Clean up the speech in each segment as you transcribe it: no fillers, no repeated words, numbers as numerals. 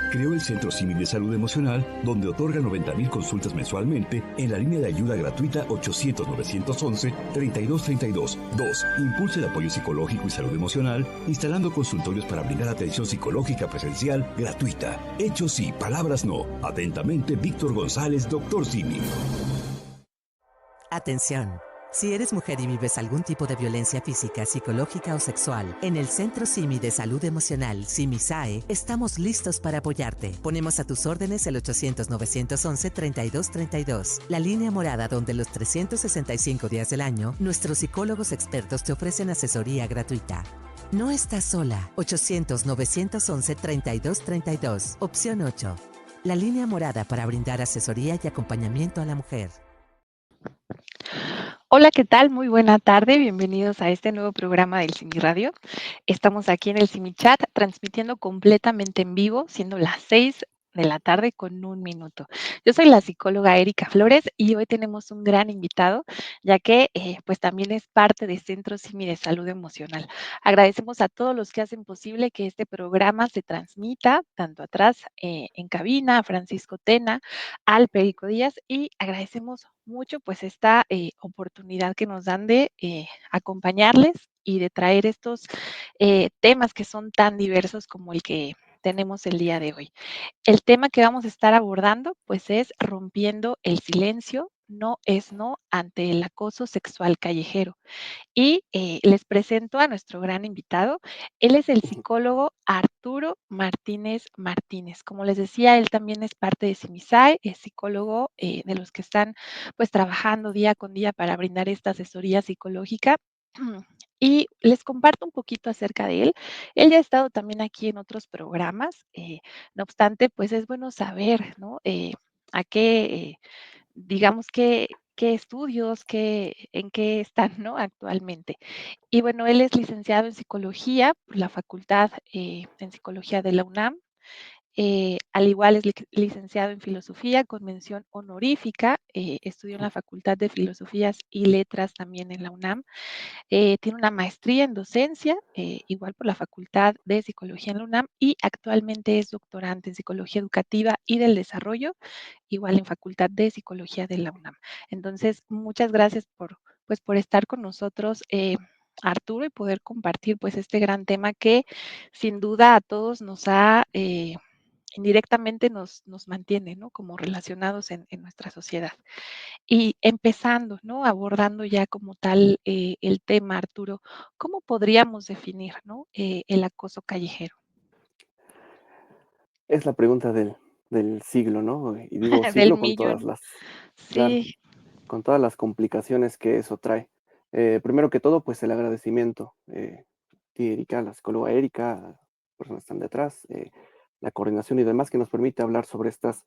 creó el Centro Símil de Salud Emocional, donde otorga 90,000 consultas mensualmente en la línea de ayuda gratuita 800-911-3232. 2. Impulsa el apoyo psicológico y salud emocional, instalando consultorios para brindar atención psicológica presencial gratuita. Hechos sí, palabras no. Atentamente, Víctor González, Doctor Símil. Atención. Si eres mujer y vives algún tipo de violencia física, psicológica o sexual, en el Centro SIMI de Salud Emocional, SIMISAE, estamos listos para apoyarte. Ponemos a tus órdenes el 800-911-3232, la línea morada donde los 365 días del año, nuestros psicólogos expertos te ofrecen asesoría gratuita. No estás sola. 800-911-3232, opción 8. La línea morada para brindar asesoría y acompañamiento a la mujer. Hola, ¿qué tal? Muy buena tarde. Bienvenidos a este nuevo programa del Simi Radio. Estamos aquí en el Simi Chat transmitiendo completamente en vivo, siendo las 6 de la tarde con 1 minuto. Yo soy la psicóloga Erika Flores y hoy tenemos un gran invitado, ya que pues también es parte de Centro Simi de Salud Emocional. Agradecemos a todos los que hacen posible que este programa se transmita, tanto atrás en cabina, a Francisco Tena, al Perico Díaz, y agradecemos mucho pues esta oportunidad que nos dan de acompañarles y de traer estos temas que son tan diversos como el que tenemos el día de hoy. El tema que vamos a estar abordando pues es rompiendo el silencio, no es no ante el acoso sexual callejero. Y les presento a nuestro gran invitado. Él es el Ujú. psicólogo Arturo Martínez Martínez. Como les decía, él también es parte de Simisae, es psicólogo de los que están pues trabajando día con día para brindar esta asesoría psicológica. Y les comparto un poquito acerca de él. Él ya ha estado también aquí en otros programas. No obstante, pues es bueno saber, ¿no? A qué, digamos, qué estudios, en qué están, ¿no? Actualmente. Y bueno, él es licenciado en psicología por la Facultad en Psicología de la UNAM. Al igual es licenciado en filosofía con mención honorífica. Estudió en la Facultad de Filosofías y Letras también en la UNAM. Tiene una maestría en docencia, igual por la Facultad de Psicología en la UNAM, y actualmente es doctorante en Psicología Educativa y del Desarrollo, igual en Facultad de Psicología de la UNAM. Entonces, muchas gracias pues, por estar con nosotros, Arturo, y poder compartir pues este gran tema que sin duda a todos nos ha indirectamente nos mantiene, ¿no? Como relacionados en nuestra sociedad. Y empezando, ¿no? Abordando ya como tal el tema, Arturo, ¿cómo podríamos definir, ¿no? El acoso callejero? Es la pregunta del siglo, ¿no? Y digo Del siglo con todas millón. las, claro, Sí. con todas las complicaciones que eso trae. Primero que todo, pues el agradecimiento. Ti, Erika, la psicóloga Erika, las personas que están detrás, la coordinación y demás que nos permite hablar sobre estas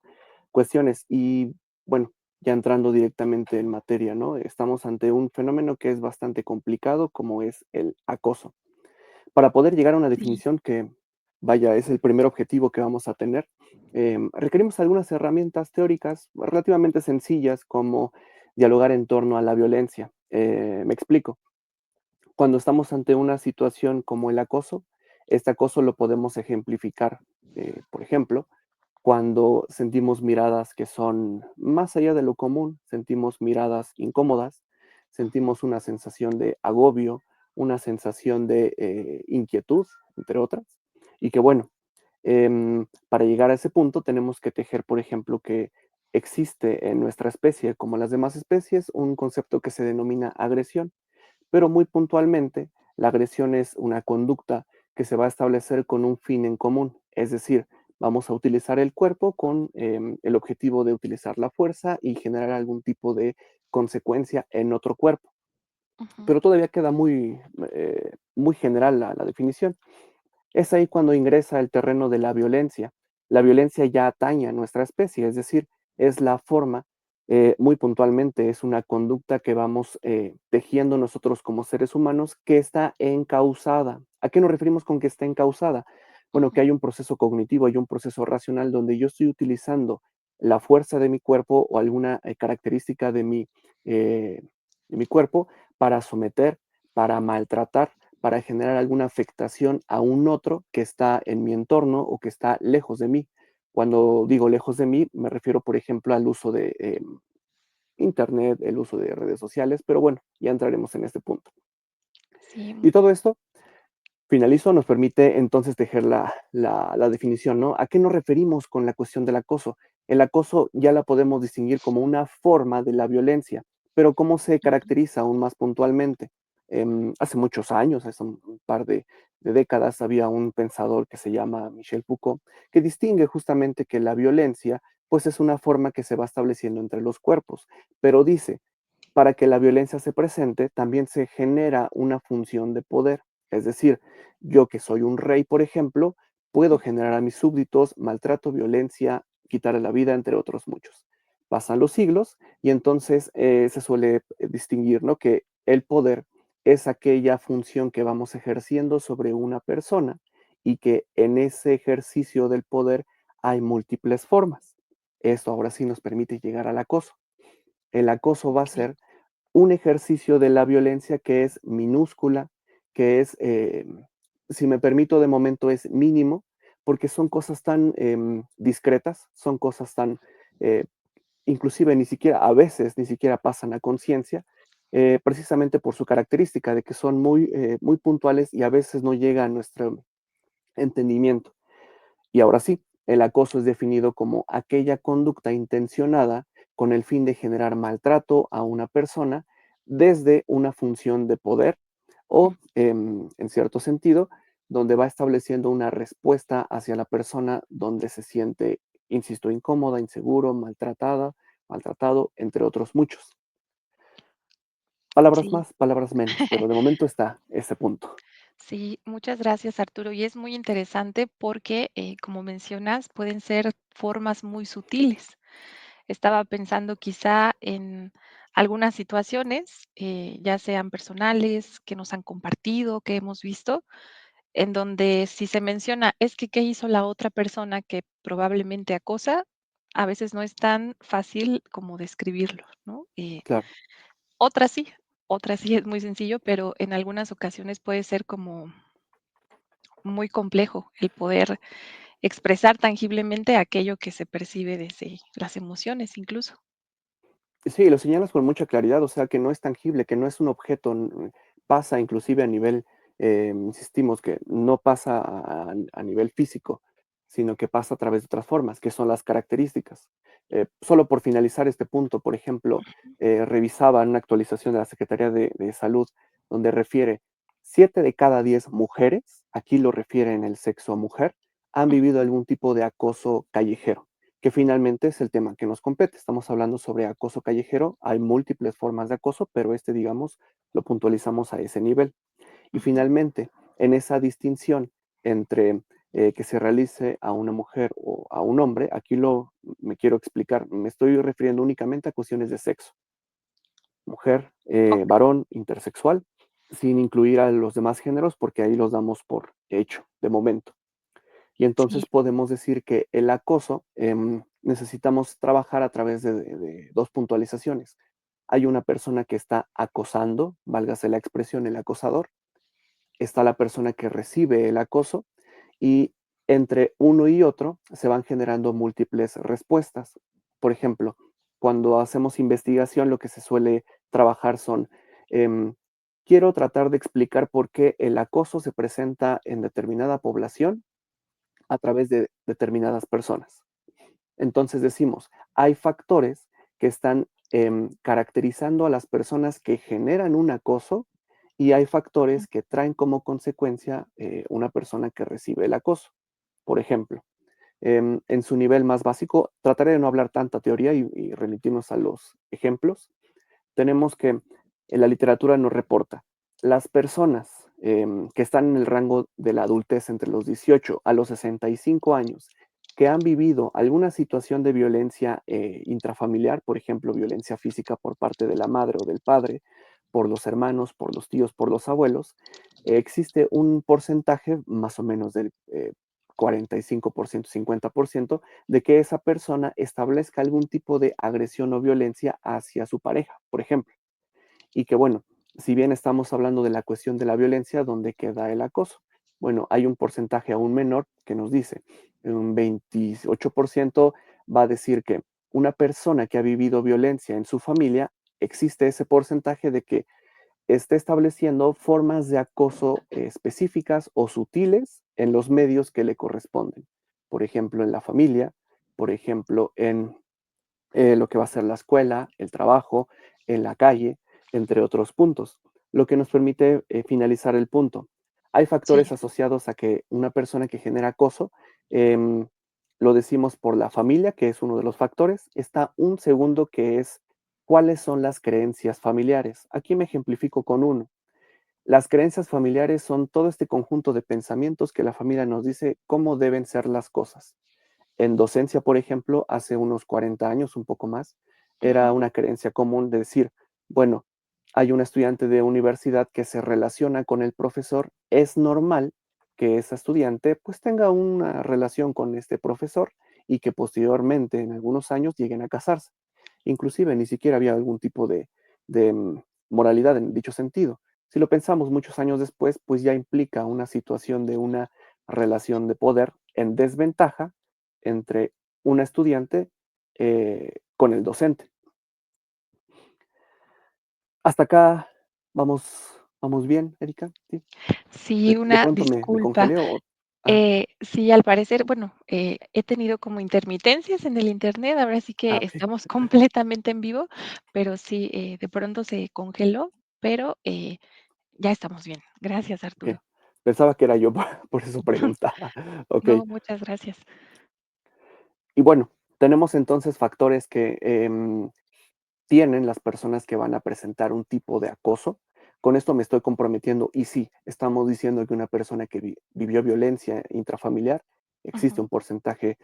cuestiones. Y bueno, ya entrando directamente en materia, ¿no? Estamos ante un fenómeno que es bastante complicado, como es el acoso. Para poder llegar a una Sí. definición que, vaya, es el primer objetivo que vamos a tener, requerimos algunas herramientas teóricas relativamente sencillas como dialogar en torno a la violencia. Me explico. Cuando estamos ante una situación como el acoso, este acoso lo podemos ejemplificar, por ejemplo, cuando sentimos miradas que son más allá de lo común, sentimos miradas incómodas, sentimos una sensación de agobio, una sensación de inquietud, entre otras, y que bueno, para llegar a ese punto tenemos que tejer, por ejemplo, que existe en nuestra especie, como las demás especies, un concepto que se denomina agresión, pero muy puntualmente, la agresión es una conducta que se va a establecer con un fin en común, es decir, vamos a utilizar el cuerpo con el objetivo de utilizar la fuerza y generar algún tipo de consecuencia en otro cuerpo. Ujú. Pero todavía queda muy general la definición. Es ahí cuando ingresa el terreno de la violencia. La violencia ya atañe a nuestra especie, es decir, es la forma, muy puntualmente, es una conducta que vamos tejiendo nosotros como seres humanos que está encausada. ¿A qué nos referimos con que está encausada? Bueno, Ujú. que hay un proceso cognitivo, hay un proceso racional donde yo estoy utilizando la fuerza de mi cuerpo o alguna característica de mi cuerpo para someter, para maltratar, para generar alguna afectación a un otro que está en mi entorno o que está lejos de mí. Cuando digo lejos de mí, me refiero, por ejemplo, al uso de Internet, el uso de redes sociales, pero bueno, ya entraremos en este punto. Sí, Y todo esto, finalizo, nos permite entonces tejer la definición, ¿no? ¿A qué nos referimos con la cuestión del acoso? El acoso ya la podemos distinguir como una forma de la violencia, pero ¿cómo se caracteriza aún más puntualmente? Hace muchos años, hace un par de décadas, había un pensador que se llama Michel Foucault, que distingue justamente que la violencia, pues es una forma que se va estableciendo entre los cuerpos, pero dice, para que la violencia se presente, también se genera una función de poder. Es decir, yo que soy un rey, por ejemplo, puedo generar a mis súbditos maltrato, violencia, quitarle la vida, entre otros muchos. Pasan los siglos y entonces se suele distinguir, ¿no? Que el poder es aquella función que vamos ejerciendo sobre una persona y que en ese ejercicio del poder hay múltiples formas. Esto ahora sí nos permite llegar al acoso. El acoso va a okey. ser un ejercicio de la violencia que es minúscula, que es, si me permito de momento, es mínimo, porque son cosas tan discretas, son cosas tan, eh, inclusive ni siquiera, a veces ni siquiera pasan a conciencia, precisamente por su característica de que son muy puntuales y a veces no llega a nuestro entendimiento. Y ahora sí, el acoso es definido como aquella conducta intencionada con el fin de generar maltrato a una persona desde una función de poder o, en cierto sentido, donde va estableciendo una respuesta hacia la persona donde se siente, insisto, incómoda, inseguro, maltratada, maltratado, entre otros muchos. Palabras Sí. más, palabras menos, pero de momento está ese punto. Sí, muchas gracias, Arturo. Y es muy interesante porque, como mencionas, pueden ser formas muy sutiles. Estaba pensando quizá en algunas situaciones, ya sean personales, que nos han compartido, que hemos visto, en donde si se menciona, es que qué hizo la otra persona que probablemente acosa, a veces no es tan fácil como describirlo, ¿no? Claro. Otras otras sí es muy sencillo, pero en algunas ocasiones puede ser como muy complejo el poder expresar tangiblemente aquello que se percibe desde las emociones incluso. Sí, lo señalas con mucha claridad, o sea, que no es tangible, que no es un objeto, pasa inclusive a nivel, insistimos que no pasa a nivel físico, sino que pasa a través de otras formas, que son las características. Solo por finalizar este punto, por ejemplo, revisaba una actualización de la Secretaría de Salud donde refiere 7 de cada 10 mujeres, aquí lo refiere en el sexo mujer, han vivido algún tipo de acoso callejero que finalmente es el tema que nos compete. Estamos hablando sobre acoso callejero, hay múltiples formas de acoso, pero este, digamos, lo puntualizamos a ese nivel. Y Ujú. finalmente, en esa distinción entre que se realice a una mujer o a un hombre, aquí me quiero explicar, me estoy refiriendo únicamente a cuestiones de sexo, mujer, Ok, varón, intersexual, sin incluir a los demás géneros, porque ahí los damos por hecho, de momento. Y sí, entonces podemos decir que el acoso necesitamos trabajar a través de dos puntualizaciones. Hay una persona que está acosando, válgase la expresión, el acosador, está la persona que recibe el acoso y entre uno y otro se van generando múltiples respuestas. Por ejemplo, cuando hacemos investigación, lo que se suele trabajar son, em, quiero tratar de explicar por qué el acoso se presenta en determinada población a través de determinadas personas. Entonces decimos, hay factores que están caracterizando a las personas que generan un acoso y hay factores que traen como consecuencia una persona que recibe el acoso. Por ejemplo, en su nivel más básico, trataré de no hablar tanta teoría y remitirnos a los ejemplos. Tenemos que la literatura nos reporta, las personas que están en el rango de la adultez entre los 18 a los 65 años, que han vivido alguna situación de violencia intrafamiliar, por ejemplo, violencia física por parte de la madre o del padre, por los hermanos, por los tíos, por los abuelos, existe un porcentaje más o menos del 45%, 50%, de que esa persona establezca algún tipo de agresión o violencia hacia su pareja, por ejemplo. Y que bueno, si bien estamos hablando de la cuestión de la violencia, ¿dónde queda el acoso? Bueno, hay un porcentaje aún menor que nos dice, un 28% va a decir que una persona que ha vivido violencia en su familia, existe ese porcentaje de que esté estableciendo formas de acoso específicas o sutiles en los medios que le corresponden. Por ejemplo, en la familia, por ejemplo, en lo que va a ser la escuela, el trabajo, en la calle, entre otros puntos, lo que nos permite finalizar el punto. Hay Sí. factores asociados a que una persona que genera acoso, em, lo decimos por la familia, que es uno de los factores. Está un segundo que es cuáles son las creencias familiares. Aquí me ejemplifico con uno. Las creencias familiares son todo este conjunto de pensamientos que la familia nos dice cómo deben ser las cosas. En docencia, por ejemplo, hace unos 40 años, un poco más, era Ujú. una creencia común de decir, bueno, hay un estudiante de universidad que se relaciona con el profesor, es normal que esa estudiante pues tenga una relación con este profesor y que posteriormente, en algunos años, lleguen a casarse. Inclusive ni siquiera había algún tipo de moralidad en dicho sentido. Si lo pensamos muchos años después, pues ya implica una situación de una relación de poder en desventaja entre una estudiante con el docente. Hasta acá vamos, vamos bien, Erika. ¿Sí? Sí, De una pronto me disculpa. congelé ah, Sí, al parecer, bueno, he tenido como intermitencias en el Internet, ahora sí que ok, estamos completamente en vivo, pero sí, de pronto se congeló, pero ya estamos bien. Gracias, ok. Arturo. Pensaba que era yo, por eso preguntaba. Ok. No, muchas gracias. Y bueno, tenemos entonces factores que tienen las personas que van a presentar un tipo de acoso. Con esto me estoy comprometiendo y sí, estamos diciendo que una persona que vivió violencia intrafamiliar, existe Ujú. un porcentaje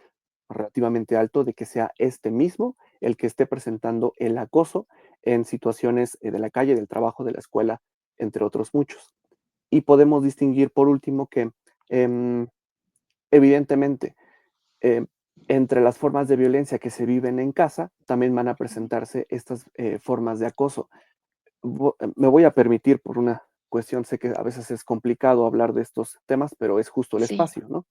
relativamente alto de que sea este mismo el que esté presentando el acoso en situaciones de la calle, del trabajo, de la escuela, entre otros muchos. Y podemos distinguir por último que em, evidentemente eh, entre las formas de violencia que se viven en casa, también van a presentarse estas formas de acoso. Me voy a permitir por una cuestión, sé que a veces es complicado hablar de estos temas, pero es justo el Sí. espacio, ¿no?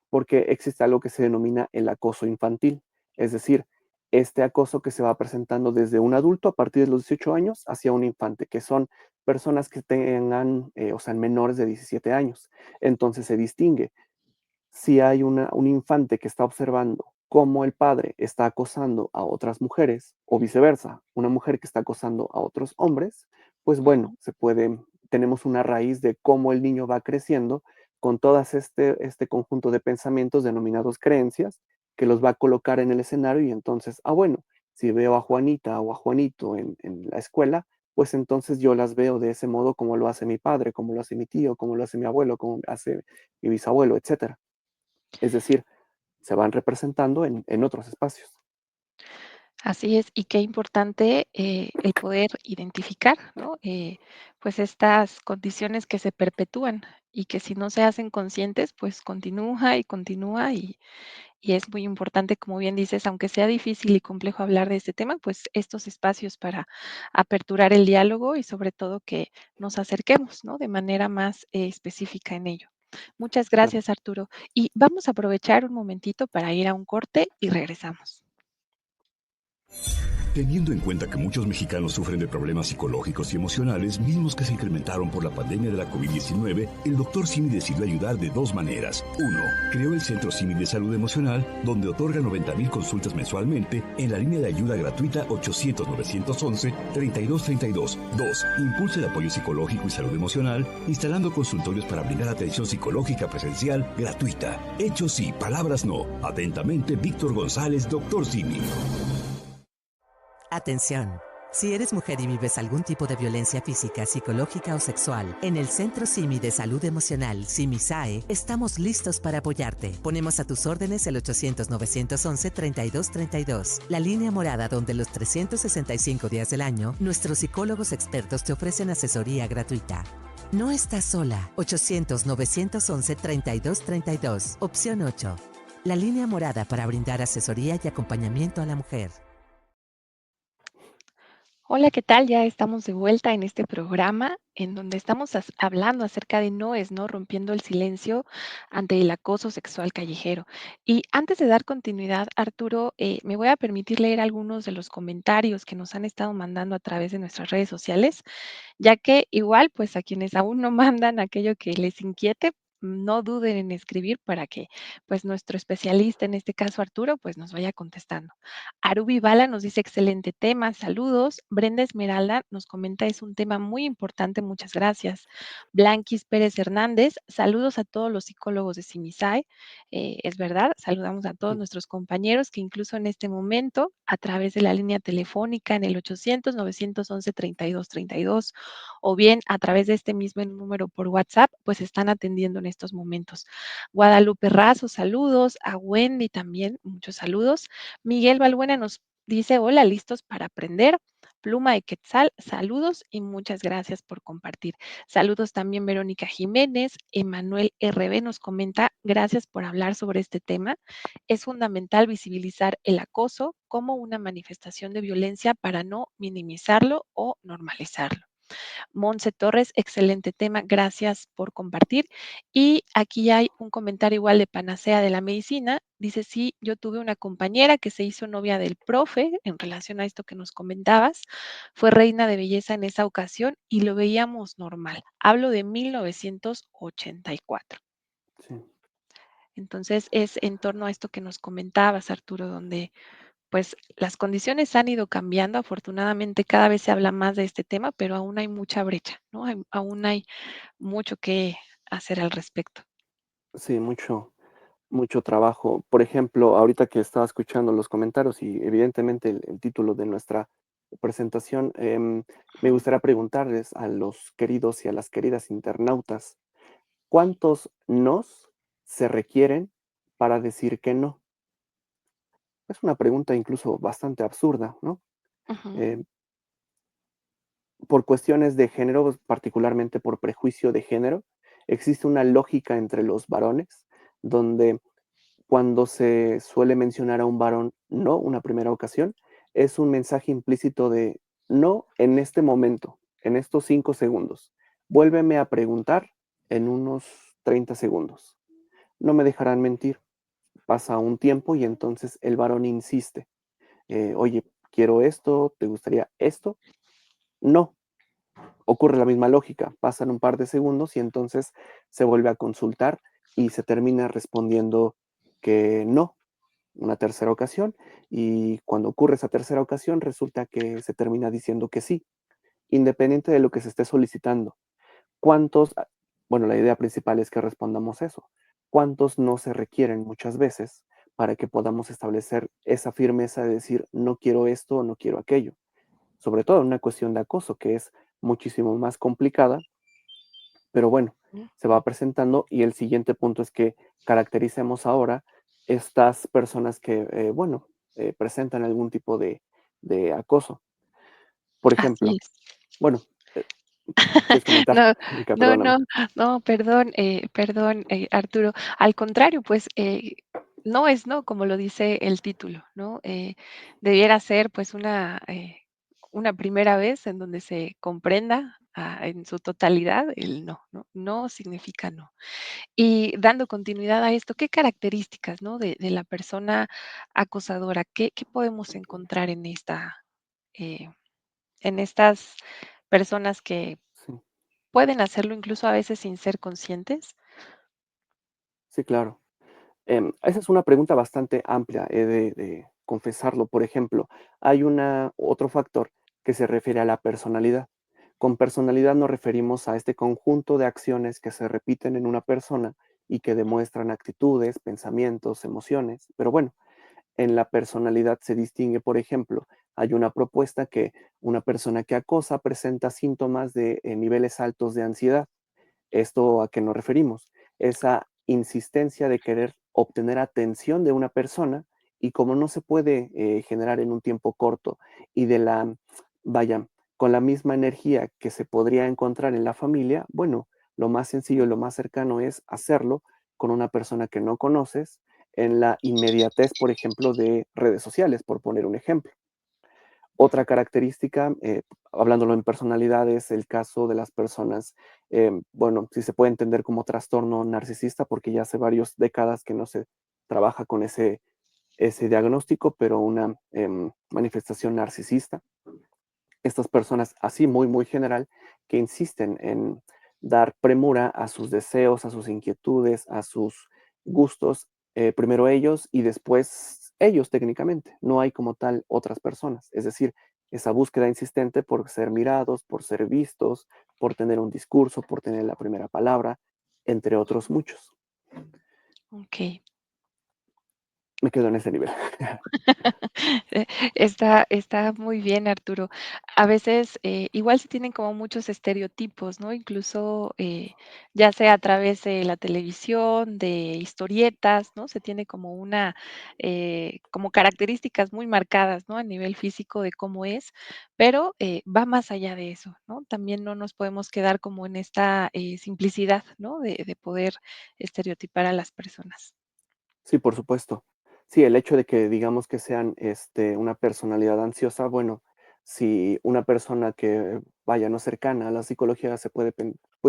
Porque existe algo que se denomina el acoso infantil, es decir, este acoso que se va presentando desde un adulto a partir de los 18 años hacia un infante, que son personas que tengan, o sean menores de 17 años. Entonces se distingue si hay un infante que está observando cómo el padre está acosando a otras mujeres o viceversa, una mujer que está acosando a otros hombres, pues bueno, Ujú. tenemos una raíz de cómo el niño va creciendo con todas este conjunto de pensamientos denominados creencias que los va a colocar en el escenario y entonces, bueno, si veo a Juanita o a Juanito en la escuela, pues entonces yo las veo de ese modo como lo hace mi padre, como lo hace mi tío, como lo hace mi abuelo, como hace mi bisabuelo, etcétera. Es decir, se van representando en otros espacios. Así es, y qué importante el poder identificar, ¿no? Pues estas condiciones que se perpetúan y que si no se hacen conscientes, pues continúa y continúa y es muy importante, como bien dices, aunque sea difícil y complejo hablar de este tema, pues estos espacios para aperturar el diálogo y sobre todo que nos acerquemos, ¿no? De manera más específica en ello. Muchas Claro. gracias, Arturo. Y vamos a aprovechar un momentito para ir a un corte y regresamos. Teniendo en cuenta que muchos mexicanos sufren de problemas psicológicos y emocionales, mismos que se incrementaron por la pandemia de la COVID-19, el Dr. Simi decidió ayudar de dos maneras. Uno, creó el Centro Simi de Salud Emocional, donde otorga 90,000 consultas mensualmente en la línea de ayuda gratuita 800-911-3232. Dos, impulsa el apoyo psicológico y salud emocional, instalando consultorios para brindar atención psicológica presencial gratuita. Hechos sí, palabras no. Atentamente, Víctor González, Dr. Simi. Atención. Si eres mujer y vives algún tipo de violencia física, psicológica o sexual, en el Centro Simi de Salud Emocional, SIMISAE, estamos listos para apoyarte. Ponemos a tus órdenes el 800-911-3232, la línea morada donde los 365 días del año, nuestros psicólogos expertos te ofrecen asesoría gratuita. No estás sola. 800-911-3232, opción 8. La línea morada para brindar asesoría y acompañamiento a la mujer. Hola, ¿qué tal? Ya estamos de vuelta en este programa en donde estamos hablando acerca de Noes, ¿no? Rompiendo el silencio ante el acoso sexual callejero. Y antes de dar continuidad, Arturo, me voy a permitir leer algunos de los comentarios que nos han estado mandando a través de nuestras redes sociales, ya que igual, pues a quienes aún no mandan aquello que les inquiete, no duden en escribir para que pues nuestro especialista, en este caso Arturo, pues nos vaya contestando. Arubi Bala nos dice excelente tema, saludos. Brenda Esmeralda nos comenta es un tema muy importante, muchas gracias. Blanquis Pérez Hernández, saludos a todos los psicólogos de Simisai. Es verdad, saludamos a todos Sí, nuestros compañeros que incluso en este momento, a través de la línea telefónica en el 800-911-3232 o bien a través de este mismo número por WhatsApp, pues están atendiendo en estos momentos. Guadalupe Razo, saludos. A Wendy también, muchos saludos. Miguel Balbuena nos dice, hola, listos para aprender. Pluma de Quetzal, saludos y muchas gracias por compartir. Saludos también Verónica Jiménez. Emanuel RB nos comenta, gracias por hablar sobre este tema. Es fundamental visibilizar el acoso como una manifestación de violencia para no minimizarlo o normalizarlo. Monse Torres, excelente tema, gracias por compartir. Y aquí hay un comentario igual de Panacea de la Medicina. Dice, sí, yo tuve una compañera que se hizo novia del profe en relación a esto que nos comentabas. Fue reina de belleza en esa ocasión y lo veíamos normal. Hablo de 1984. sí. Entonces, es en torno a esto que nos comentabas, Arturo, donde pues las condiciones han ido cambiando. Afortunadamente, cada vez se habla más de este tema, pero aún hay mucha brecha, ¿no? Aún hay mucho que hacer al respecto. Sí, mucho trabajo. Por ejemplo, ahorita que estaba escuchando los comentarios y evidentemente el título de nuestra presentación, me Ujú, gustaría preguntarles a los queridos y a las queridas internautas, ¿cuántos nos se requieren para decir que no? Es una pregunta incluso bastante absurda, ¿no? ujú, Eh, por cuestiones de género, particularmente por prejuicio de género, existe una lógica entre los varones donde cuando se suele mencionar a un varón no una primera ocasión, es un mensaje implícito de no en este momento, en estos 5 segundos. Vuélveme a preguntar en unos 30 segundos. No me dejarán mentir. Pasa un tiempo y entonces el varón insiste. Oye, quiero esto, ¿te gustaría esto? No. Ocurre la misma lógica. Pasan un par de segundos y entonces se vuelve a consultar y se termina respondiendo que no, una tercera ocasión, y cuando ocurre esa tercera ocasión resulta que se termina diciendo que sí, independiente de lo que se esté solicitando. ¿Cuántos? Bueno, la idea principal es que respondamos eso. ¿Cuántos no se requieren muchas veces para que podamos establecer esa firmeza de decir no quiero esto o no quiero aquello? Sobre todo en una cuestión de acoso que es muchísimo más complicada, pero bueno, ujú. se va presentando y el siguiente punto es que caractericemos ahora estas personas que, bueno, presentan algún tipo de acoso. Por Así ejemplo, es. bueno, ¿quieres comentar, No, Mónica? no, Perdóname. no, no, perdón, perdón, Arturo. Al contrario, pues no es no, como lo dice el título, ¿no? Debiera ser pues una primera vez en donde se comprenda en su totalidad el no, ¿no? No significa no. Y dando continuidad a esto, ¿qué características, ¿no? De la persona acosadora, qué podemos encontrar eh, en estas personas que Sí, pueden hacerlo incluso a veces sin ser conscientes? sí, claro. Esa es una pregunta bastante amplia, he de confesarlo. Por ejemplo, hay otro factor que se refiere a la personalidad. Con personalidad nos referimos a este conjunto de acciones que se repiten en una persona y que demuestran actitudes, pensamientos, emociones. Pero bueno, en la personalidad se distingue, por ejemplo, hay una propuesta que una persona que acosa presenta síntomas de niveles altos de ansiedad. ¿Esto a qué nos referimos? Esa insistencia de querer obtener atención de una persona y como no se puede generar en un tiempo corto y vaya, con la misma energía que se podría encontrar en la familia, bueno, lo más sencillo, lo más cercano es hacerlo con una persona que no conoces en la inmediatez, por ejemplo, de redes sociales, por poner un ejemplo. Otra característica, hablándolo en personalidades, el caso de las personas, bueno, si se puede entender como trastorno narcisista, porque ya hace varias décadas que no se trabaja con ese diagnóstico, pero una manifestación narcisista. Estas personas, así muy, muy general, que insisten en dar premura a sus deseos, a sus inquietudes, a sus gustos, primero ellos y después ellos técnicamente. No hay como tal otras personas. Es decir, esa búsqueda insistente por ser mirados, por ser vistos, por tener un discurso, por tener la primera palabra, entre otros muchos. Okey. Me quedo en ese nivel. Está muy bien, Arturo. A veces, igual se tienen como muchos estereotipos, ¿no? Incluso, ya sea a través de la televisión, de historietas, ¿no? Se tiene como como características muy marcadas, ¿no? A nivel físico de cómo es, pero, va más allá de eso, ¿no? También no nos podemos quedar como en esta, simplicidad, ¿no? De poder estereotipar a las personas. Sí, por supuesto. Sí, el hecho de que digamos que sean, una personalidad ansiosa, bueno, si una persona que, vaya, no cercana a la psicología se puede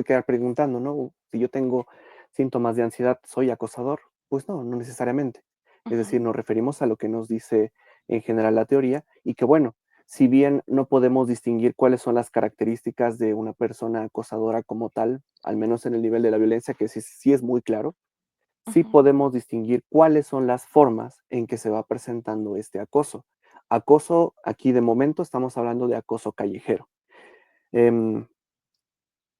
quedar preguntando, ¿no? Si yo tengo síntomas de ansiedad, ¿soy acosador? Pues no, no necesariamente. Es decir, Ujú, nos referimos a lo que nos dice en general la teoría y que, bueno, si bien no podemos distinguir cuáles son las características de una persona acosadora como tal, al menos en el nivel de la violencia, que sí es muy claro, sí ujú. podemos distinguir cuáles son las formas en que se va presentando este acoso. Acoso, aquí de momento estamos hablando de acoso callejero. Em,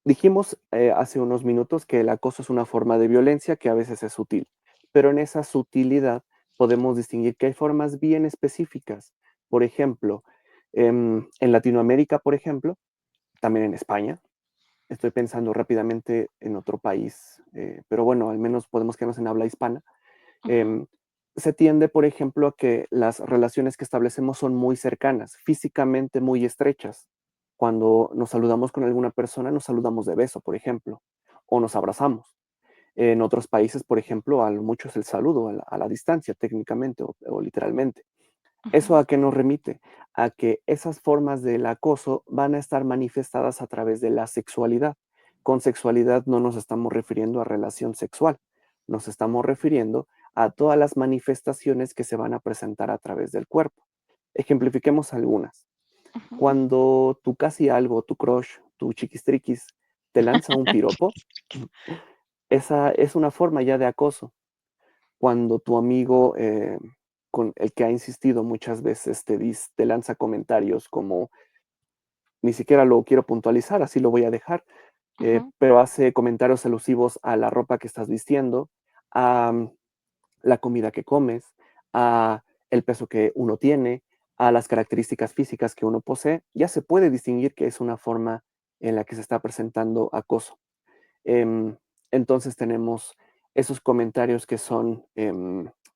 Dijimos hace unos minutos que el acoso es una forma de violencia que a veces es sutil, pero en esa sutilidad podemos distinguir que hay formas bien específicas. Por ejemplo, en Latinoamérica, por ejemplo, también en España, estoy pensando rápidamente en otro país, pero bueno, al menos podemos quedarnos en habla hispana. Ujú, Em, Se tiende, por ejemplo, a que las relaciones que establecemos son muy cercanas, físicamente muy estrechas. Cuando nos saludamos con alguna persona, nos saludamos de beso, por ejemplo, o nos abrazamos. En otros países, por ejemplo, a lo mucho es el saludo a la distancia, técnicamente o literalmente. ¿Eso ujú, a qué nos remite? A que esas formas del acoso van a estar manifestadas a través de la sexualidad. Con sexualidad no nos estamos refiriendo a relación sexual, nos estamos refiriendo a todas las manifestaciones que se van a presentar a través del cuerpo. Ejemplifiquemos algunas. ujú. Cuando tu casi algo, tu crush, tu chiquistriquis, te lanza un piropo, Chiquis, chiquis. esa es una forma ya de acoso. Cuando tu amigo, con el que ha insistido muchas veces, te lanza comentarios como, ni siquiera lo quiero puntualizar, así lo voy a dejar, Ujú, pero hace comentarios alusivos a la ropa que estás vistiendo, a la comida que comes, a el peso que uno tiene, a las características físicas que uno posee, ya se puede distinguir que es una forma en la que se está presentando acoso. Em, entonces tenemos esos comentarios que son,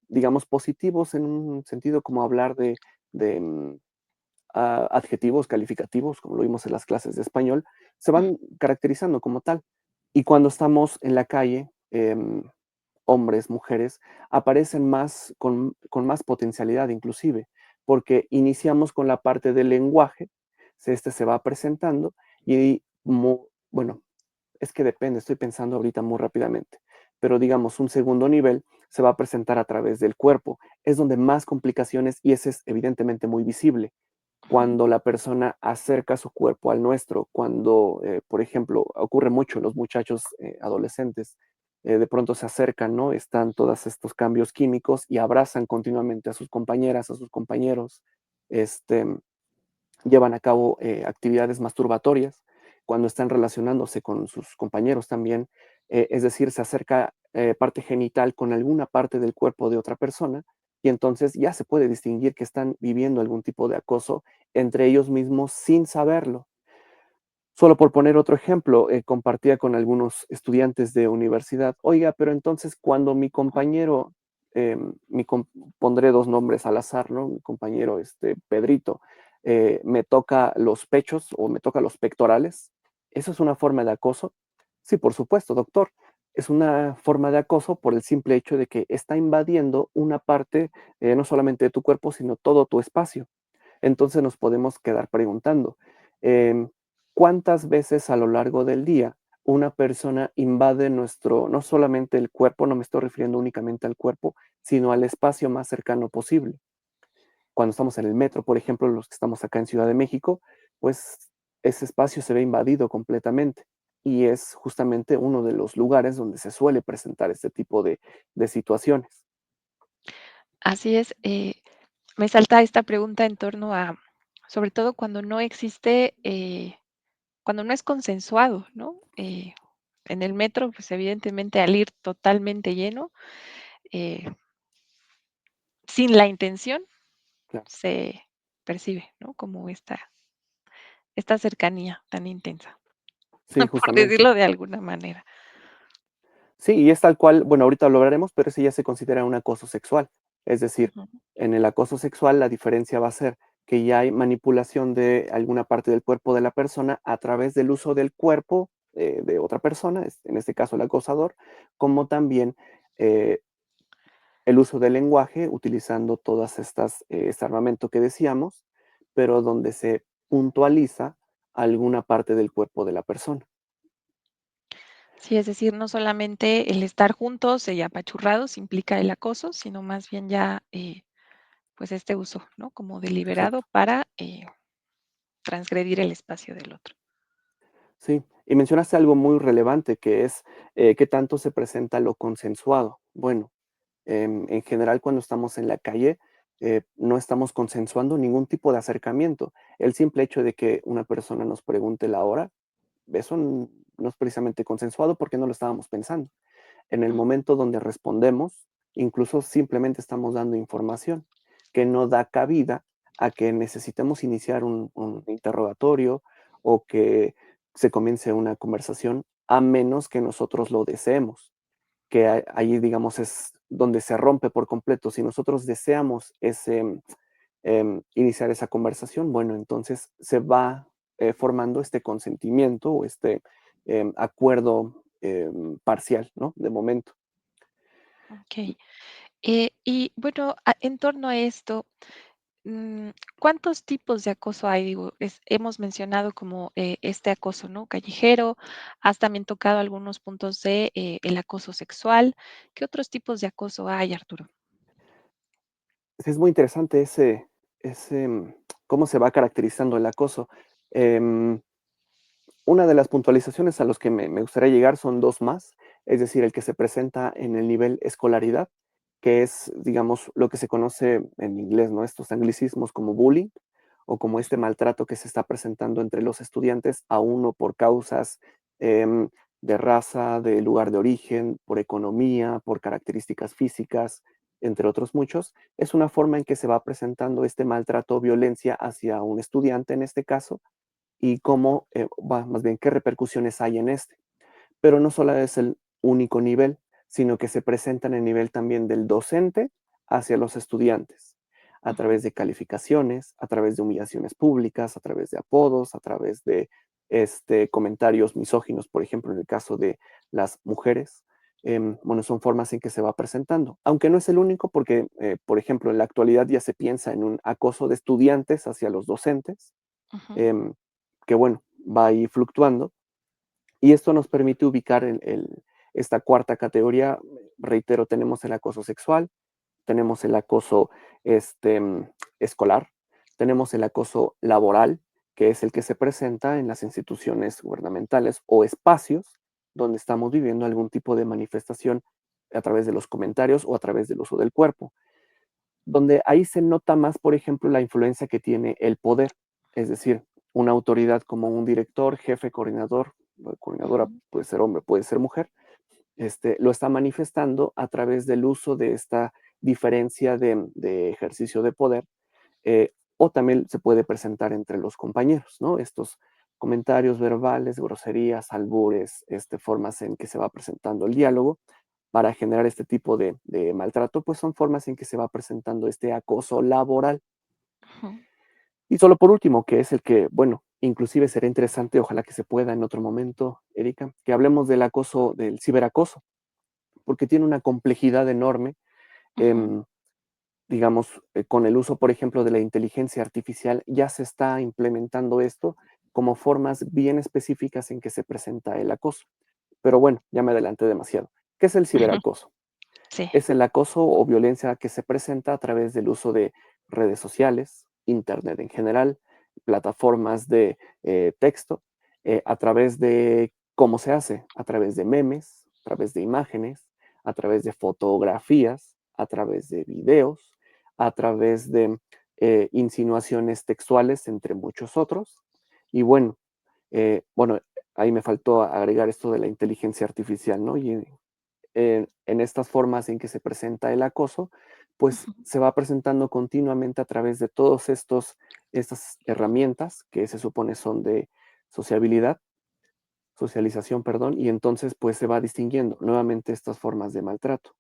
digamos, positivos en un sentido como hablar de adjetivos calificativos, como lo vimos en las clases de español, se van caracterizando como tal. Y cuando estamos en la calle, hombres, mujeres, aparecen más con más potencialidad inclusive, porque iniciamos con la parte del lenguaje, se va presentando y, bueno, es que depende, estoy pensando ahorita muy rápidamente, pero digamos, un segundo nivel se va a presentar a través del cuerpo. Es donde más complicaciones y ese es evidentemente muy visible. ujú, Cuando la persona acerca su cuerpo al nuestro, cuando, por ejemplo, ocurre mucho en los muchachos adolescentes, de pronto se acercan, ¿no? Están todos estos cambios químicos y abrazan continuamente a sus compañeras, a sus compañeros, este, llevan a cabo actividades masturbatorias cuando están relacionándose con sus compañeros también, es decir, se acerca parte genital con alguna parte del cuerpo de otra persona y entonces ya se puede distinguir que están viviendo algún tipo de acoso entre ellos mismos sin saberlo. Solo por poner otro ejemplo, compartía con algunos estudiantes de universidad, oiga, pero entonces cuando mi compañero, mi pondré dos nombres al azar, ¿no? Mi compañero, Pedrito, me toca los pechos o me toca los pectorales, ¿eso es una forma de acoso? Sí, por supuesto, doctor. Es una forma de acoso por el simple hecho de que está invadiendo una parte, no solamente de tu cuerpo, sino todo tu espacio. Entonces nos podemos quedar preguntando, em, ¿cuántas veces a lo largo del día una persona invade nuestro, no solamente el cuerpo, no me estoy refiriendo únicamente al cuerpo, sino al espacio más cercano posible? Cuando estamos en el metro, por ejemplo, los que estamos acá en Ciudad de México, pues ese espacio se ve invadido completamente y es justamente uno de los lugares donde se suele presentar este tipo de situaciones. Así es, me salta esta pregunta en torno a, sobre todo cuando no existe, cuando no es consensuado, ¿no? En el metro, pues evidentemente al ir totalmente lleno, eh, sin la intención, Claro. se percibe, ¿no? Como esta cercanía tan intensa, Sí, por justamente. decirlo de alguna manera. Sí, y es tal cual, bueno, ahorita lo hablaremos, pero ese ya se considera un acoso sexual. Es decir, Ujú, en el acoso sexual la diferencia va a ser que ya hay manipulación de alguna parte del cuerpo de la persona a través del uso del cuerpo de otra persona, en este caso el acosador, como también eh, el uso del lenguaje utilizando todas estas, este armamento que decíamos, pero donde se puntualiza alguna parte del cuerpo de la persona. sí, es decir, no solamente el estar juntos y apachurrados implica el acoso, sino más bien ya, pues, este uso, ¿no? Como deliberado Exacto. para, transgredir el espacio del otro. Sí, y mencionaste algo muy relevante que es qué tanto se presenta lo consensuado. Bueno, en general cuando estamos en la calle no estamos consensuando ningún tipo de acercamiento. El simple hecho de que una persona nos pregunte la hora, eso no es precisamente consensuado porque no lo estábamos pensando. En el Ujú, momento donde respondemos, incluso simplemente estamos dando información que no da cabida a que necesitemos iniciar un interrogatorio o que se comience una conversación a menos que nosotros lo deseemos, que ahí, digamos, es donde se rompe por completo. Si nosotros deseamos iniciar esa conversación, bueno, entonces se va formando este consentimiento o este acuerdo parcial, ¿no? De momento. okey. Y bueno, en torno a esto, mm, ¿cuántos tipos de acoso hay? Digo, hemos mencionado como este acoso, ¿no? Callejero, has también tocado algunos puntos de el acoso sexual. ¿Qué otros tipos de acoso hay, Arturo? Sí, es muy interesante ese cómo se va caracterizando el acoso. Em, una de las puntualizaciones a los que me gustaría llegar son 2 más, es decir, el que se presenta en el nivel escolaridad, que es, digamos, lo que se conoce en inglés, ¿no? Estos anglicismos como bullying, o como este maltrato que se está presentando entre los estudiantes, a uno por causas, em, de raza, de lugar de origen, por economía, por características físicas, entre otros muchos. Es una forma en que se va presentando este maltrato o violencia hacia un estudiante, en este caso, y cómo, más bien, qué repercusiones hay en este. Pero no solo es el único nivel, sino que se presenta en el nivel también del docente hacia los estudiantes, a Ujú, través de calificaciones, a través de humillaciones públicas, a través de apodos, a través de comentarios misóginos, por ejemplo, en el caso de las mujeres. Bueno, son formas en que se va presentando, aunque no es el único porque, por ejemplo, en la actualidad ya se piensa en un acoso de estudiantes hacia los docentes, ujú, em, que bueno, va ahí fluctuando, y esto nos permite ubicar esta cuarta categoría. Reitero, tenemos el acoso sexual, tenemos el acoso este, mm, escolar, tenemos el acoso laboral, que es el que se presenta en las instituciones gubernamentales o espacios donde estamos viviendo algún tipo de manifestación a través de los comentarios o a través del uso del cuerpo, donde ahí se nota más, por ejemplo, la influencia que tiene el poder, es decir, una autoridad como un director, jefe, coordinador, coordinadora ujú. puede ser hombre, puede ser mujer, lo está manifestando a través del uso de esta diferencia de ejercicio de poder, o también se puede presentar entre los compañeros, ¿no? Estos comentarios verbales, groserías, albures, formas en que se va presentando el diálogo para generar este tipo de maltrato, pues son formas en que se va presentando este acoso laboral. Ujú, Y solo por último, que es el que, bueno, inclusive sería interesante, ojalá que se pueda en otro momento, Erika, que hablemos del acoso, del ciberacoso, porque tiene una complejidad enorme. ujú. Em, digamos, con el uso, por ejemplo, de la inteligencia artificial, ya se está implementando esto como formas bien específicas en que se presenta el acoso. Pero bueno, ya me adelanté demasiado. ¿Qué es el Ujú. ciberacoso? Sí. Es el acoso o violencia que se presenta a través del uso de redes sociales, internet en general, plataformas de texto, a través de cómo se hace, a través de memes, a través de imágenes, a través de fotografías, a través de videos, a través de insinuaciones textuales, entre muchos otros. Y bueno, ahí me faltó agregar esto de la inteligencia artificial, ¿no? Y en estas formas en que se presenta el acoso, pues Ujú. se va presentando continuamente a través de todos estas herramientas que se supone son de sociabilidad, socialización, perdón, y entonces pues se va distinguiendo nuevamente estas formas de maltrato.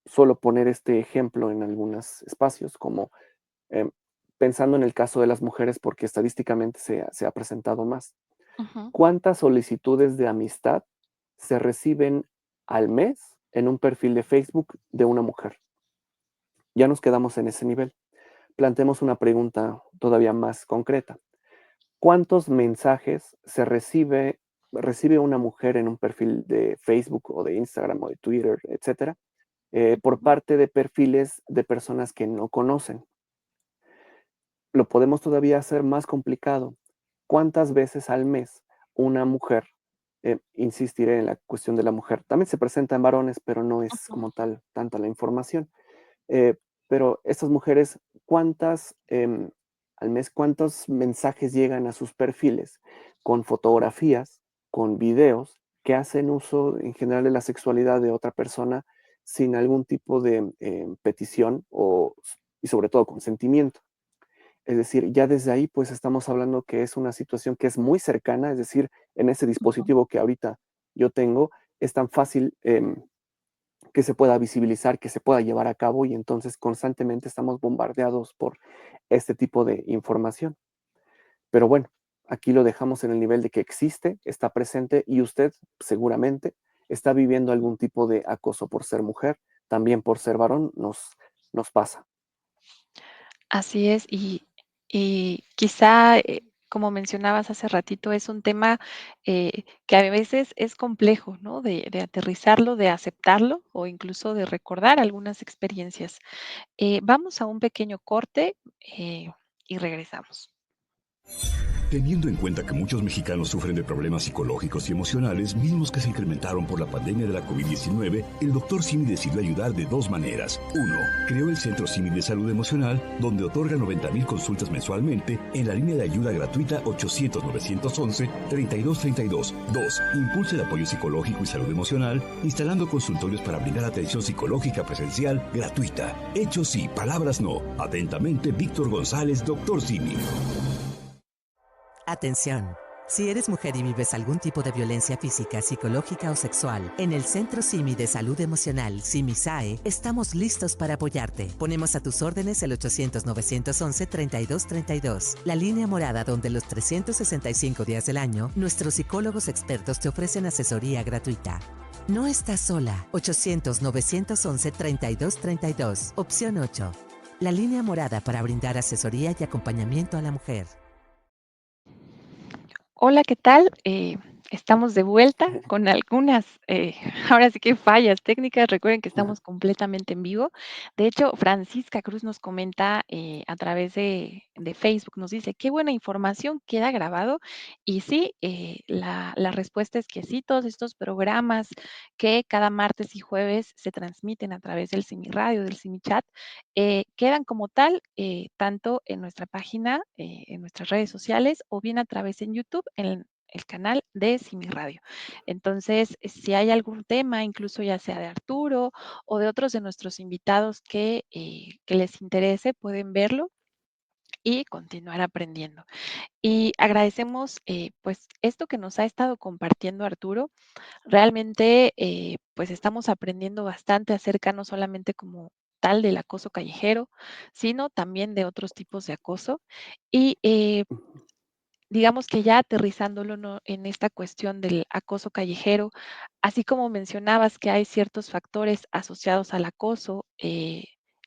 Suelo poner este ejemplo en algunos espacios como em, pensando en el caso de las mujeres porque estadísticamente se ha presentado más. Ujú. ¿Cuántas solicitudes de amistad se reciben al mes en un perfil de Facebook de una mujer? Ya nos quedamos en ese nivel. Planteemos una pregunta todavía más concreta. ¿Cuántos mensajes recibe una mujer en un perfil de Facebook o de Instagram o de Twitter, etcétera, por Ujú. parte de perfiles de personas que no conocen? Lo podemos todavía hacer más complicado. ¿Cuántas veces al mes una mujer, insistiré en la cuestión de la mujer, también se presenta en varones, pero no es Ujú. como tal tanta la información, eh, pero estas mujeres, ¿cuántas al mes, cuántos mensajes llegan a sus perfiles con fotografías, con videos que hacen uso en general de la sexualidad de otra persona sin algún tipo de petición y sobre todo consentimiento? Es decir, ya desde ahí, pues estamos hablando que es una situación que es muy cercana, es decir, en ese Ujú. dispositivo que ahorita yo tengo, es tan fácil que se pueda visibilizar, que se pueda llevar a cabo y entonces constantemente estamos bombardeados por este tipo de información. Pero bueno, aquí lo dejamos en el nivel de que existe, está presente y usted seguramente está viviendo algún tipo de acoso por ser mujer, también por ser varón, nos pasa. Así es, y quizá, como mencionabas hace ratito, es un tema, que a veces es complejo, ¿no? De aterrizarlo, de aceptarlo o incluso de recordar algunas experiencias. Vamos a un pequeño corte, y regresamos. Teniendo en cuenta que muchos mexicanos sufren de problemas psicológicos y emocionales, mismos que se incrementaron por la pandemia de la COVID-19, el Dr. Simi decidió ayudar de dos maneras. Uno, creó el Centro Simi de Salud Emocional, donde otorga 90,000 consultas mensualmente en la línea de ayuda gratuita 800-911-3232. Dos, impulsa el apoyo psicológico y salud emocional, instalando consultorios para brindar atención psicológica presencial gratuita. Hechos sí, palabras no. Atentamente, Víctor González, Dr. Simi. Atención. Si eres mujer y vives algún tipo de violencia física, psicológica o sexual, en el Centro Simi de Salud Emocional, SIMISAE, estamos listos para apoyarte. Ponemos a tus órdenes el 800-911-3232, la línea morada donde los 365 días del año, nuestros psicólogos expertos te ofrecen asesoría gratuita. No estás sola. 800-911-3232, opción 8. La línea morada para brindar asesoría y acompañamiento a la mujer. Hola, ¿qué tal? Estamos de vuelta con algunas, ahora sí que fallas técnicas. Recuerden que estamos completamente en vivo. De hecho, Francisca Cruz nos comenta a través de Facebook, nos dice, qué buena información, queda grabado. Y sí, la respuesta es que sí, todos estos programas que cada martes y jueves se transmiten a través del Simi Radio, del Simi Chat, quedan como tal, tanto en nuestra página, en nuestras redes sociales o bien a través en YouTube, en el canal de Simi Radio. Entonces, si hay algún tema, incluso ya sea de Arturo o de otros de nuestros invitados que les interese, pueden verlo y continuar aprendiendo. Y agradecemos, pues, esto que nos ha estado compartiendo Arturo. Realmente, pues estamos aprendiendo bastante acerca no solamente como tal del acoso callejero, sino también de otros tipos de acoso. Y digamos que ya aterrizándolo ¿no? en esta cuestión del acoso callejero, así como mencionabas que hay ciertos factores asociados al acoso,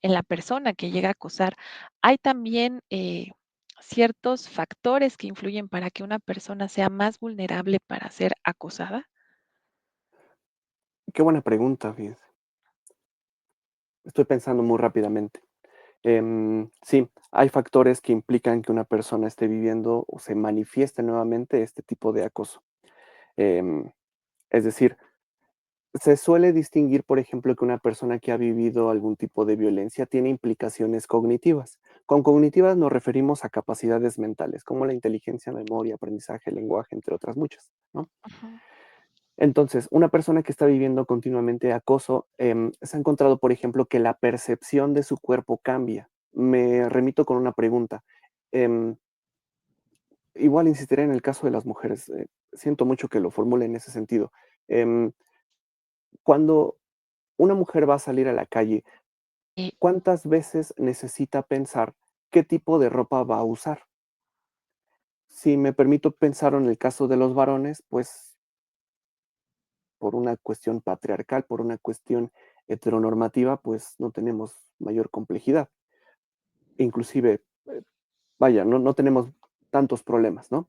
en la persona que llega a acosar, ¿hay también ciertos factores que influyen para que una persona sea más vulnerable para ser acosada? Qué buena pregunta, fíjese. Estoy pensando muy rápidamente. Sí, hay factores que implican que una persona esté viviendo o se manifieste nuevamente este tipo de acoso. Em, es decir, se suele distinguir, por ejemplo, que una persona que ha vivido algún tipo de violencia tiene implicaciones cognitivas. Con cognitivas nos referimos a capacidades mentales, como la inteligencia, memoria, aprendizaje, lenguaje, entre otras muchas, ¿no? Ujú. Entonces, una persona que está viviendo continuamente acoso, se ha encontrado, por ejemplo, que la percepción de su cuerpo cambia. Me remito con una pregunta. em, Igual insistiré en el caso de las mujeres. Siento mucho que lo formule en ese sentido. Em, Cuando una mujer va a salir a la calle, Eh, ¿cuántas veces necesita pensar qué tipo de ropa va a usar? Si me permito pensar en el caso de los varones, pues por una cuestión patriarcal, por una cuestión heteronormativa, pues no tenemos mayor complejidad. Inclusive, vaya, no tenemos tantos problemas, ¿no?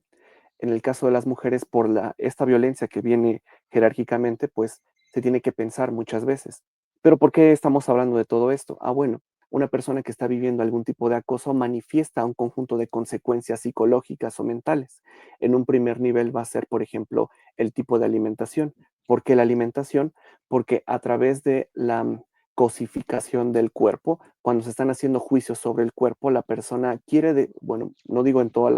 En el caso de las mujeres, por esta violencia que viene jerárquicamente, pues se tiene que pensar muchas veces. Pero ¿por qué estamos hablando de todo esto? Ah, bueno, una persona que está viviendo algún tipo de acoso manifiesta un conjunto de consecuencias psicológicas o mentales. En un primer nivel va a ser, por ejemplo, el tipo de alimentación. ¿Por qué la alimentación? Porque a través de la cosificación del cuerpo, cuando se están haciendo juicios sobre el cuerpo, la persona quiere, bueno, no digo en todos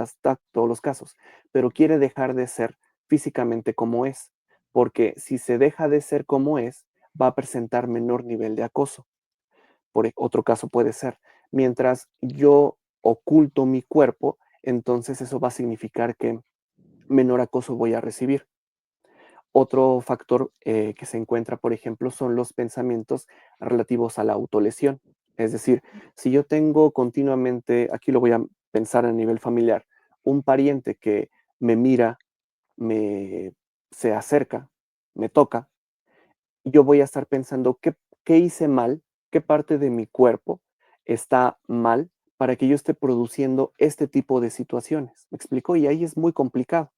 los casos, pero quiere dejar de ser físicamente como es, porque si se deja de ser como es, va a presentar menor nivel de acoso. Otro caso puede ser, mientras yo oculto mi cuerpo, entonces eso va a significar que menor acoso voy a recibir. Otro factor que se encuentra, por ejemplo, son los pensamientos relativos a la autolesión. Es decir, si yo tengo continuamente, aquí lo voy a pensar a nivel familiar, un pariente que me mira, me se acerca, me toca, yo voy a estar pensando qué hice mal, qué parte de mi cuerpo está mal para que yo esté produciendo este tipo de situaciones. ¿Me explico? Y ahí es muy complicado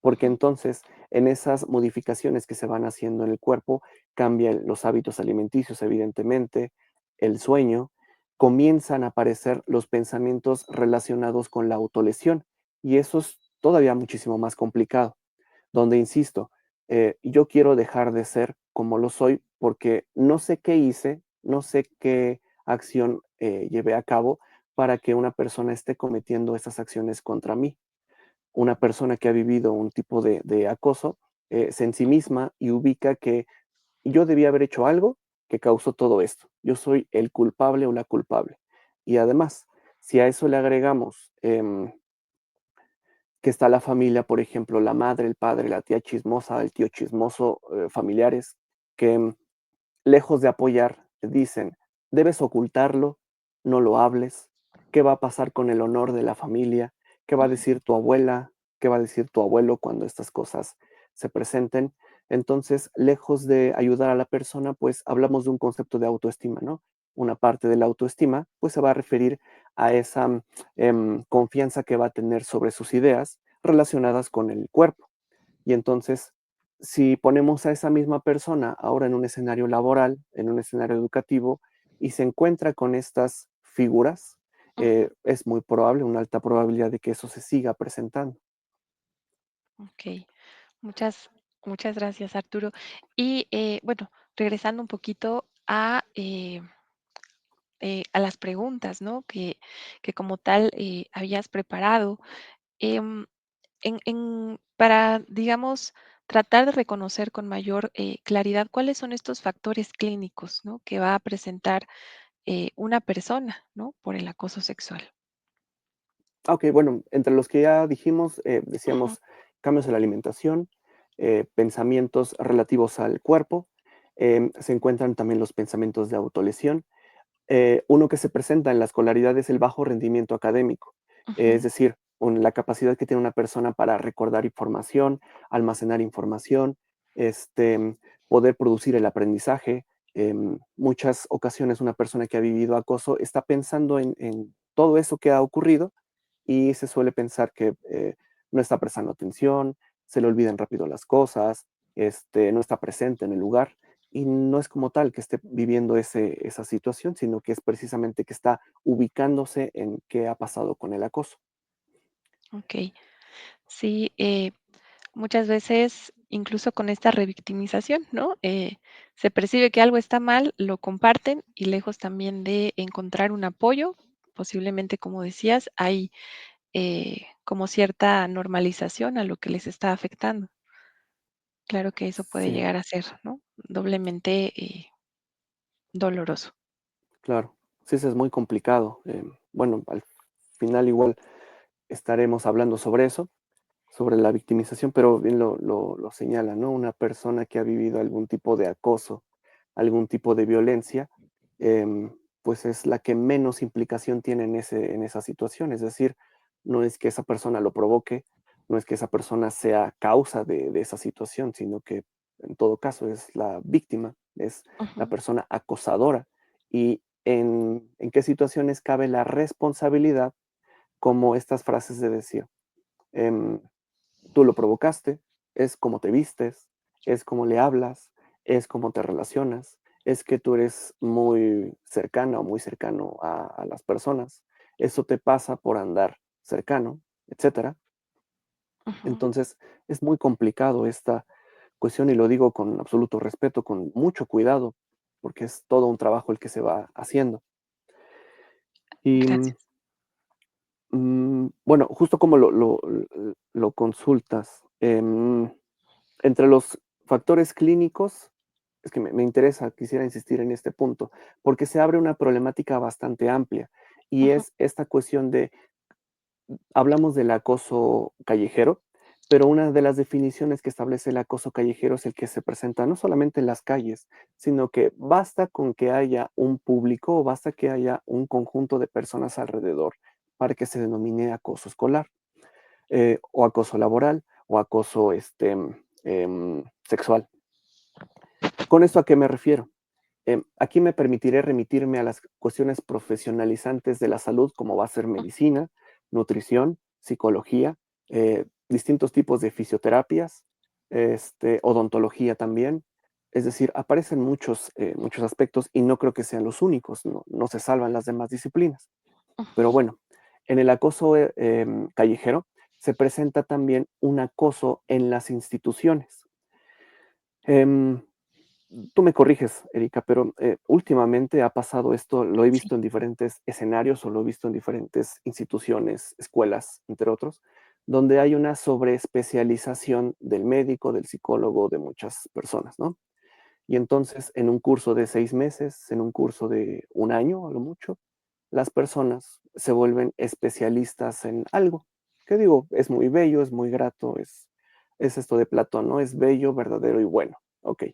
porque ujú, entonces en esas modificaciones que se van haciendo en el cuerpo cambian los hábitos alimenticios, evidentemente, el sueño, comienzan a aparecer los pensamientos relacionados con la autolesión y eso es todavía muchísimo más complicado, donde insisto, yo quiero dejar de ser como lo soy porque no sé qué hice, no sé qué acción llevé a cabo para que una persona esté cometiendo esas acciones contra mí. Una persona que ha vivido un tipo de acoso se ensimisma y ubica que yo debía haber hecho algo que causó todo esto. Yo soy el culpable o la culpable. Y además, si a eso le agregamos que está la familia, por ejemplo, la madre, el padre, la tía chismosa, el tío chismoso, familiares, que lejos de apoyar, dicen, debes ocultarlo, no lo hables, ¿qué va a pasar con el honor de la familia? ¿Qué va a ujú, decir tu abuela? ¿Qué va a decir tu abuelo cuando estas cosas se presenten? Entonces, lejos de ayudar a la persona, pues hablamos de un concepto de autoestima, ¿no? Una parte de la autoestima, pues se va a referir a esa confianza que va a tener sobre sus ideas relacionadas con el cuerpo. Y entonces, si ponemos a esa misma persona ahora en un escenario laboral, en un escenario educativo, y se encuentra con estas figuras, ujú. es muy probable, una alta probabilidad de que eso se siga presentando. Ok, muchas gracias, Arturo. Y bueno, regresando un poquito a las preguntas, ¿no? Que como tal habías preparado. em, para, digamos, tratar de reconocer con mayor claridad cuáles son estos factores clínicos, ¿no? Que va a presentar una persona, ¿no? Por el acoso sexual. Ok, bueno, entre los que ya dijimos, Ujú, decíamos cambios en la alimentación, pensamientos relativos al cuerpo, se encuentran también los pensamientos de autolesión. Uno que se presenta en la escolaridad es el bajo rendimiento académico, es ujú, decir, la capacidad que tiene una persona para recordar información, almacenar información, este, poder producir el aprendizaje, muchas ocasiones una persona que ha vivido acoso está pensando en todo eso que ha ocurrido y se suele pensar que no está prestando atención, se le olvidan rápido las cosas, no está presente en el lugar y no es como tal que esté viviendo esa situación, sino que es precisamente que está ubicándose en qué ha pasado con el acoso. Ok. Sí, muchas veces, incluso con esta revictimización, ¿no? Se percibe que algo está mal, lo comparten y lejos también de encontrar un apoyo, posiblemente, como decías, hay como cierta normalización a lo que les está afectando. Claro que eso puede Sí, llegar a ser, ¿no? Doblemente doloroso. claro. Sí, eso es muy complicado. Bueno, al final igual estaremos hablando sobre eso, sobre la victimización, pero bien lo señala, ¿no? Una persona que ha vivido algún tipo de acoso, algún tipo de violencia, pues es la que menos implicación tiene en esa situación. Es decir, no es que esa persona lo provoque, no es que esa persona sea causa de esa situación, sino que en todo caso es la víctima, es la Ujú, persona acosadora. Y en qué situaciones cabe la responsabilidad, como estas frases de decir. em, Tú lo provocaste, es como te vistes, es como le hablas, es como te relacionas, es que tú eres muy cercana o muy cercano a las personas, eso te pasa por andar cercano, etcétera. ujú. Entonces, es muy complicado esta cuestión y lo digo con absoluto respeto, con mucho cuidado, porque es todo un trabajo el que se va haciendo. Y Gracias. bueno, justo como lo consultas, entre los factores clínicos, es que me interesa, quisiera insistir en este punto, porque se abre una problemática bastante amplia y Ujú, es esta cuestión de, hablamos del acoso callejero, pero una de las definiciones que establece el acoso callejero es el que se presenta no solamente en las calles, sino que basta con que haya un público o basta que haya un conjunto de personas alrededor para que se denomine acoso escolar, o acoso laboral, o acoso sexual. ¿Con esto a qué me refiero? Aquí me permitiré remitirme a las cuestiones profesionalizantes de la salud, como va a ser medicina, nutrición, psicología, distintos tipos de fisioterapias, odontología también. Es decir, aparecen muchos aspectos y no creo que sean los únicos, no se salvan las demás disciplinas. Pero ujú. bueno, en el acoso callejero se presenta también un acoso en las instituciones. Em, Tú me corriges, Erika, pero últimamente ha pasado esto, lo he Sí. visto en diferentes escenarios o lo he visto en diferentes instituciones, escuelas, entre otros, donde hay una sobreespecialización del médico, del psicólogo, de muchas personas, ¿no? Y entonces, en un curso de 6 meses, en un curso de un año, a lo mucho, las personas se vuelven especialistas en algo. Que digo, es muy bello, es muy grato, es esto de Platón, ¿no? Es bello, verdadero y bueno. Ok.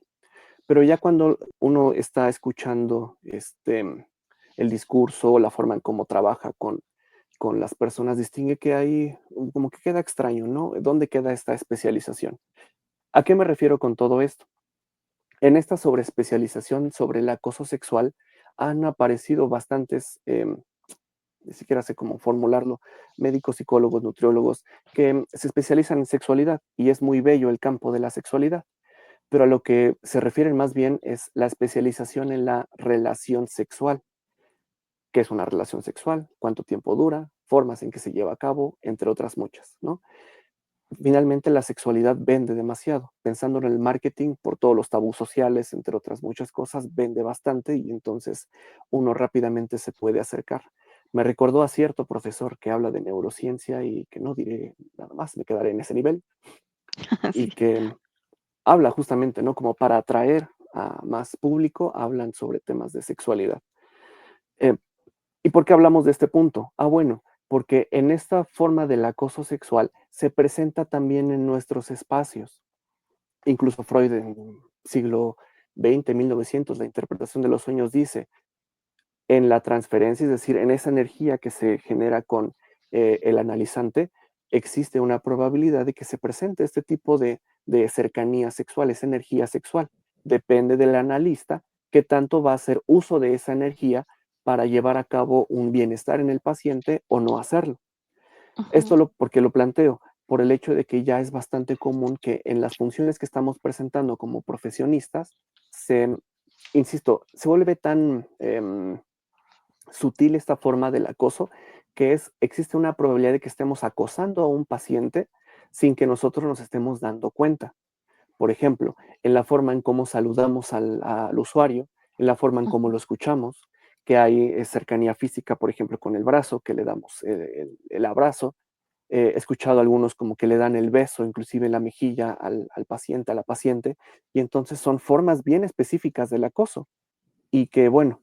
Pero ya cuando uno está escuchando el discurso, la forma en cómo trabaja con las personas, distingue que hay como que queda extraño, ¿no? ¿Dónde queda esta especialización? ¿A qué me refiero con todo esto? En esta sobreespecialización sobre el acoso sexual han aparecido bastantes, ni siquiera sé cómo formularlo, médicos, psicólogos, nutriólogos, que se especializan en sexualidad y es muy bello el campo de la sexualidad, pero a lo que se refieren más bien es la especialización en la relación sexual. ¿Qué es una relación sexual? ¿Cuánto tiempo dura? Formas en que se lleva a cabo, entre otras muchas, ¿no? Finalmente, la sexualidad vende demasiado. Pensando en el marketing, por todos los tabús sociales, entre otras muchas cosas, vende bastante y entonces uno rápidamente se puede acercar. Me recordó a cierto profesor que habla de neurociencia y que no diré nada más, me quedaré en ese nivel, y Sí. que habla justamente, ¿no? Como para atraer a más público, hablan sobre temas de sexualidad. Eh, ¿Y por qué hablamos de este punto? Ah, bueno, porque en esta forma del acoso sexual se presenta también en nuestros espacios. Incluso Freud en el siglo XX, 1900, la interpretación de los sueños dice, en la transferencia, es decir, en esa energía que se genera con el analizante, existe una probabilidad de que se presente este tipo de cercanía sexual, esa energía sexual. Depende del analista qué tanto va a hacer uso de esa energía para llevar a cabo un bienestar en el paciente o no hacerlo. Ujú, Esto porque lo planteo, por el hecho de que ya es bastante común que en las funciones que estamos presentando como profesionistas, se, insisto, se vuelve tan sutil esta forma del acoso, que existe una probabilidad de que estemos acosando a un paciente sin que nosotros nos estemos dando cuenta. Por ejemplo, en la forma en cómo saludamos al usuario, en la forma en cómo ujú. lo escuchamos, que hay cercanía física, por ejemplo, con el brazo, que le damos el abrazo. He escuchado algunos como que le dan el beso, inclusive en la mejilla al paciente, a la paciente, y entonces son formas bien específicas del acoso y que, bueno,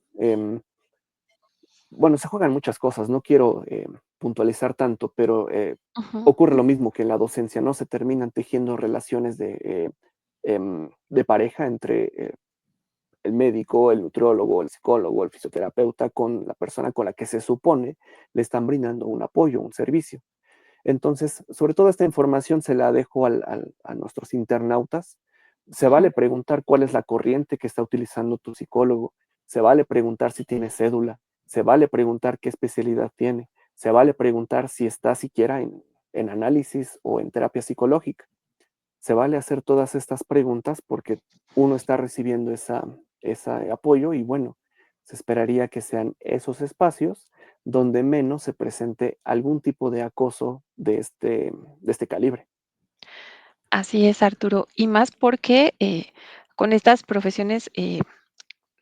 se juegan muchas cosas, no quiero puntualizar tanto, pero Ujú, ocurre lo mismo que en la docencia, ¿no? Se terminan tejiendo relaciones de pareja entre el médico, el nutriólogo, el psicólogo, el fisioterapeuta, con la persona con la que se supone le están brindando un apoyo, un servicio. Entonces, sobre todo esta información se la dejo a nuestros internautas. Se ujú. vale preguntar cuál es la corriente que está utilizando tu psicólogo, se vale preguntar si tiene cédula, se vale preguntar qué especialidad tiene, se vale preguntar si está siquiera en análisis o en terapia psicológica. Se vale hacer todas estas preguntas porque uno está recibiendo ese apoyo y bueno, se esperaría que sean esos espacios donde menos se presente algún tipo de acoso de este calibre. Así es, Arturo. Y más porque con estas profesiones,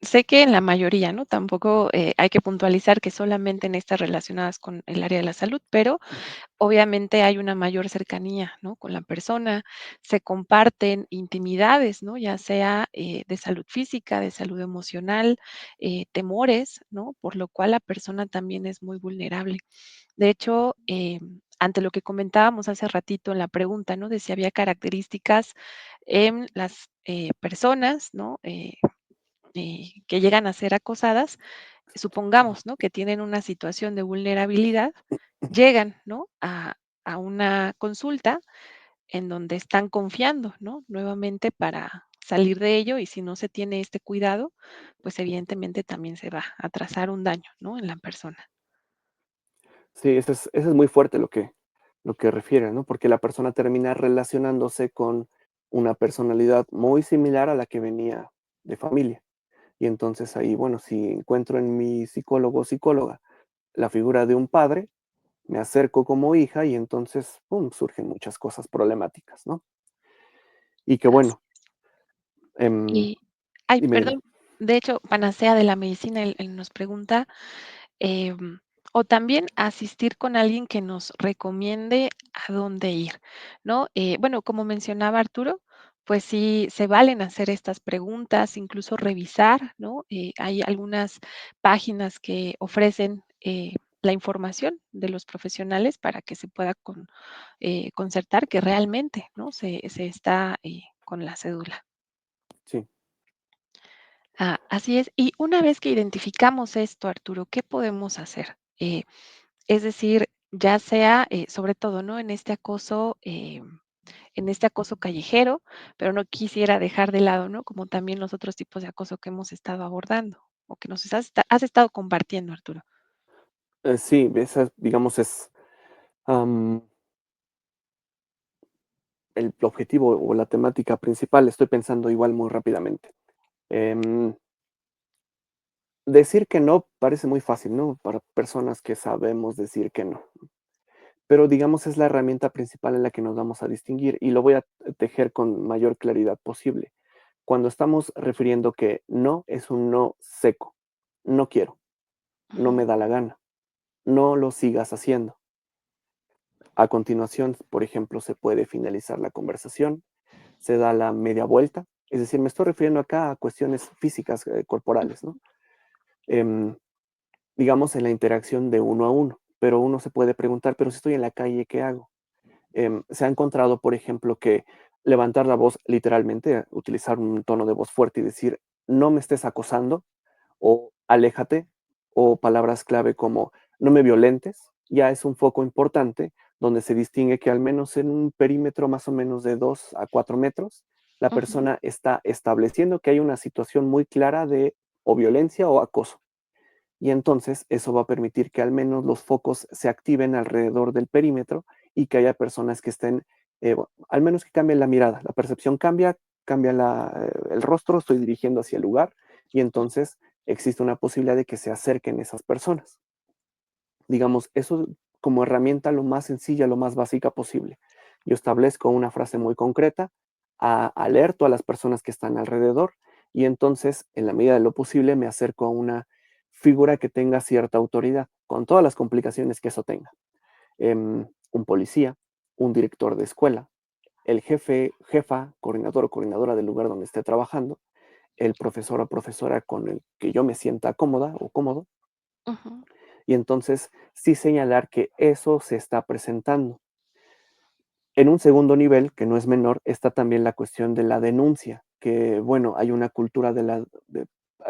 sé que en la mayoría, ¿no? Tampoco hay que puntualizar que solamente en estas relacionadas con el área de la salud, pero Ujú. obviamente hay una mayor cercanía, ¿no? Con la persona, se comparten intimidades, ¿no? Ya sea de salud física, de salud emocional, temores, ¿no? Por lo cual la persona también es muy vulnerable. De hecho, ante lo que comentábamos hace ratito en la pregunta, ¿no? De si había características en las personas, ¿no? Que llegan a ser acosadas, supongamos, ¿no? Que tienen una situación de vulnerabilidad, llegan, ¿no? A una consulta en donde están confiando, ¿no? Nuevamente para salir de ello y si no se tiene este cuidado, pues evidentemente también se va a trazar un daño, ¿no? En la persona. Sí, eso es muy fuerte lo que refiere, ¿no? Porque la persona termina relacionándose con una personalidad muy similar a la que venía de familia. Y entonces ahí, bueno, si encuentro en mi psicólogo o psicóloga la figura de un padre, me acerco como hija y entonces, pum, surgen muchas cosas problemáticas, ¿no? Y que Así. bueno, em, Y, ay, dime, dime. perdón, de hecho, Panacea de la Medicina, él nos pregunta, em, o también asistir con alguien que nos recomiende a dónde ir, ¿no? Bueno, como mencionaba Arturo, pues sí, se valen hacer estas preguntas, incluso revisar, ¿no? Hay algunas páginas que ofrecen la información de los profesionales para que se pueda concertar que realmente, ¿no? Se está con la cédula. Sí. Así es. Y una vez que identificamos esto, Arturo, ¿qué podemos hacer? Es decir, ya sea, sobre todo, ¿no? En este acoso callejero, pero no quisiera dejar de lado, ¿no? Como también los otros tipos de acoso que hemos estado abordando o que nos has estado compartiendo, Arturo. Sí, esa, digamos, es am, el objetivo o la temática principal. Estoy pensando igual muy rápidamente. Em, Decir que no parece muy fácil, ¿no? Para personas que sabemos decir que no. Pero digamos es la herramienta principal en la que nos vamos a distinguir y lo voy a tejer con mayor claridad posible. Cuando estamos refiriendo que no es un no seco, no quiero, no Ujú, me da la gana, no lo sigas haciendo. A continuación, por ejemplo, se puede finalizar la conversación, se da la media vuelta, es decir, me estoy refiriendo acá a cuestiones físicas, corporales, ¿no? Em, digamos en la interacción de uno a uno, pero uno se puede preguntar, pero si estoy en la calle, ¿qué hago? Se ha encontrado, por ejemplo, que levantar la voz, literalmente, utilizar un tono de voz fuerte y decir, no me estés acosando o aléjate, o palabras clave como no me violentes, ya es un foco importante donde se distingue que al menos en un perímetro más o menos de 2 a 4 metros La Ujú. persona está estableciendo que hay una situación muy clara de o violencia o acoso. Y entonces eso va a permitir que al menos los focos se activen alrededor del perímetro y que haya personas que estén, al menos que cambien la mirada, la percepción cambia, cambia el rostro, estoy dirigiendo hacia el lugar y entonces existe una posibilidad de que se acerquen esas personas. Digamos, eso como herramienta lo más sencilla, lo más básica posible. Yo establezco una frase muy concreta, alerto a las personas que están alrededor y entonces, en la medida de lo posible, me acerco a una figura que tenga cierta autoridad, con todas las complicaciones que eso tenga. Un policía, un director de escuela, el jefe, jefa, coordinador o coordinadora del lugar donde esté trabajando, el profesor o profesora con el que yo me sienta cómoda o cómodo, Ujú. y entonces sí señalar que eso se está presentando. En un segundo nivel, que no es menor, está también la cuestión de la denuncia, que bueno, hay una cultura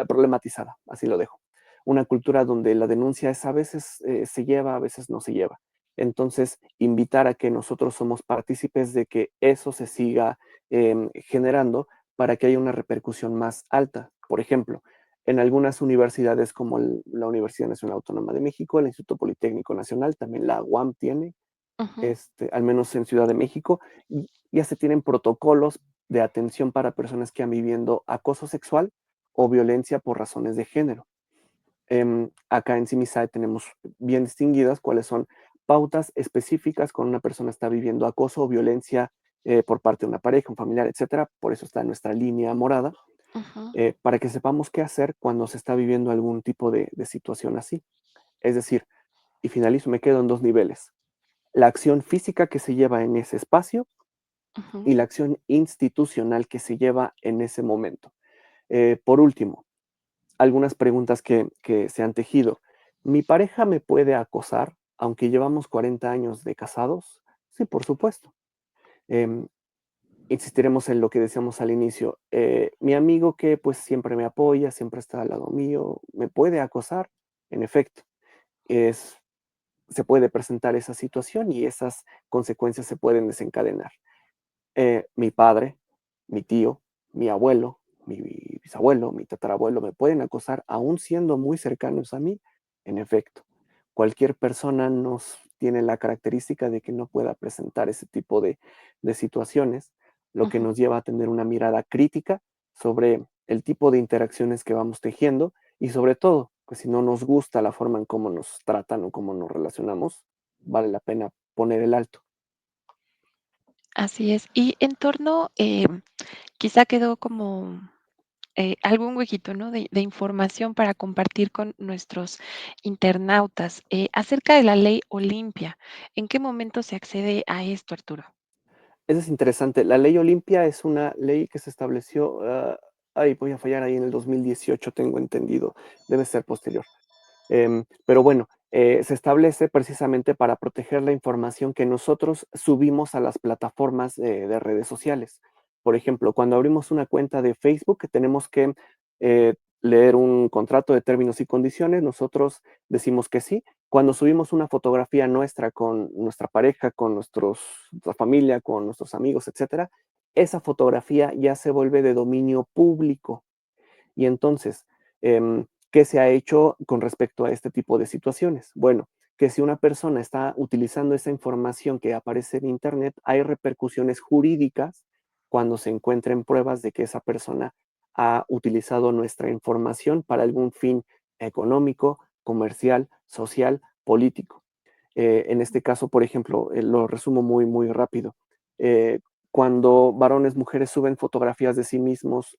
problematizada, así lo dejo. Una cultura donde la denuncia es a veces se lleva, a veces no se lleva. Entonces, invitar a que nosotros somos partícipes de que eso se siga generando para que haya una repercusión más alta. Por ejemplo, en algunas universidades como la Universidad Nacional Autónoma de México, el Instituto Politécnico Nacional, también la UAM tiene, Ujú. al menos en Ciudad de México, y ya se tienen protocolos de atención para personas que han viviendo acoso sexual o violencia por razones de género. Acá en CIMISAE tenemos bien distinguidas cuáles son pautas específicas cuando una persona está viviendo acoso o violencia por parte de una pareja, un familiar, etcétera. Por eso está nuestra línea morada, Ujú. para que sepamos qué hacer cuando se está viviendo algún tipo de situación así. Es decir, y finalizo, me quedo en dos niveles: la acción física que se lleva en ese espacio Ujú. y la acción institucional que se lleva en ese momento. Por último, algunas preguntas que se han tejido. ¿Mi pareja me puede acosar aunque llevamos 40 años de casados? Sí, por supuesto. Em, Insistiremos en lo que decíamos al inicio. Mi amigo que pues siempre me apoya, siempre está al lado mío, ¿me puede acosar? En efecto, es, se puede presentar esa situación y esas consecuencias se pueden desencadenar. Mi padre, mi tío, mi abuelo, mi bisabuelo, mi tatarabuelo me pueden acosar aún siendo muy cercanos a mí. En efecto, cualquier persona nos tiene la característica de que no pueda presentar ese tipo de situaciones, lo que Ujú. nos lleva a tener una mirada crítica sobre el tipo de interacciones que vamos tejiendo y sobre todo, pues si no nos gusta la forma en cómo nos tratan o cómo nos relacionamos, vale la pena poner el alto. Así es. Y en torno, quizá quedó como algún huequito, ¿no? De información para compartir con nuestros internautas acerca de la ley Olimpia. ¿En qué momento se accede a esto, Arturo? Eso es interesante. La ley Olimpia es una ley que se estableció, ay, voy a fallar ahí en el 2018, tengo entendido, debe ser posterior. Pero bueno, se establece precisamente para proteger la información que nosotros subimos a las plataformas de redes sociales. Por ejemplo, cuando abrimos una cuenta de Facebook, tenemos que leer un contrato de términos y condiciones, nosotros decimos que sí. Cuando subimos una fotografía nuestra con nuestra pareja, con nuestra familia, con nuestros amigos, etcétera, esa fotografía ya se vuelve de dominio público. Y entonces, ¿qué se ha hecho con respecto a este tipo de situaciones? Bueno, que si una persona está utilizando esa información que aparece en Internet, hay repercusiones jurídicas cuando se encuentren pruebas de que esa persona ha utilizado nuestra información para algún fin económico, comercial, social, político. En este caso, por ejemplo, lo resumo muy, muy rápido. Eh, Cuando varones, mujeres suben fotografías de sí mismos,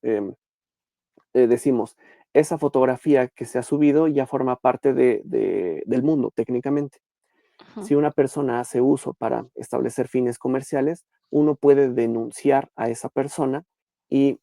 decimos, esa fotografía que se ha subido ya forma parte del mundo técnicamente. Ujú. Si una persona hace uso para establecer fines comerciales, uno puede denunciar a esa persona y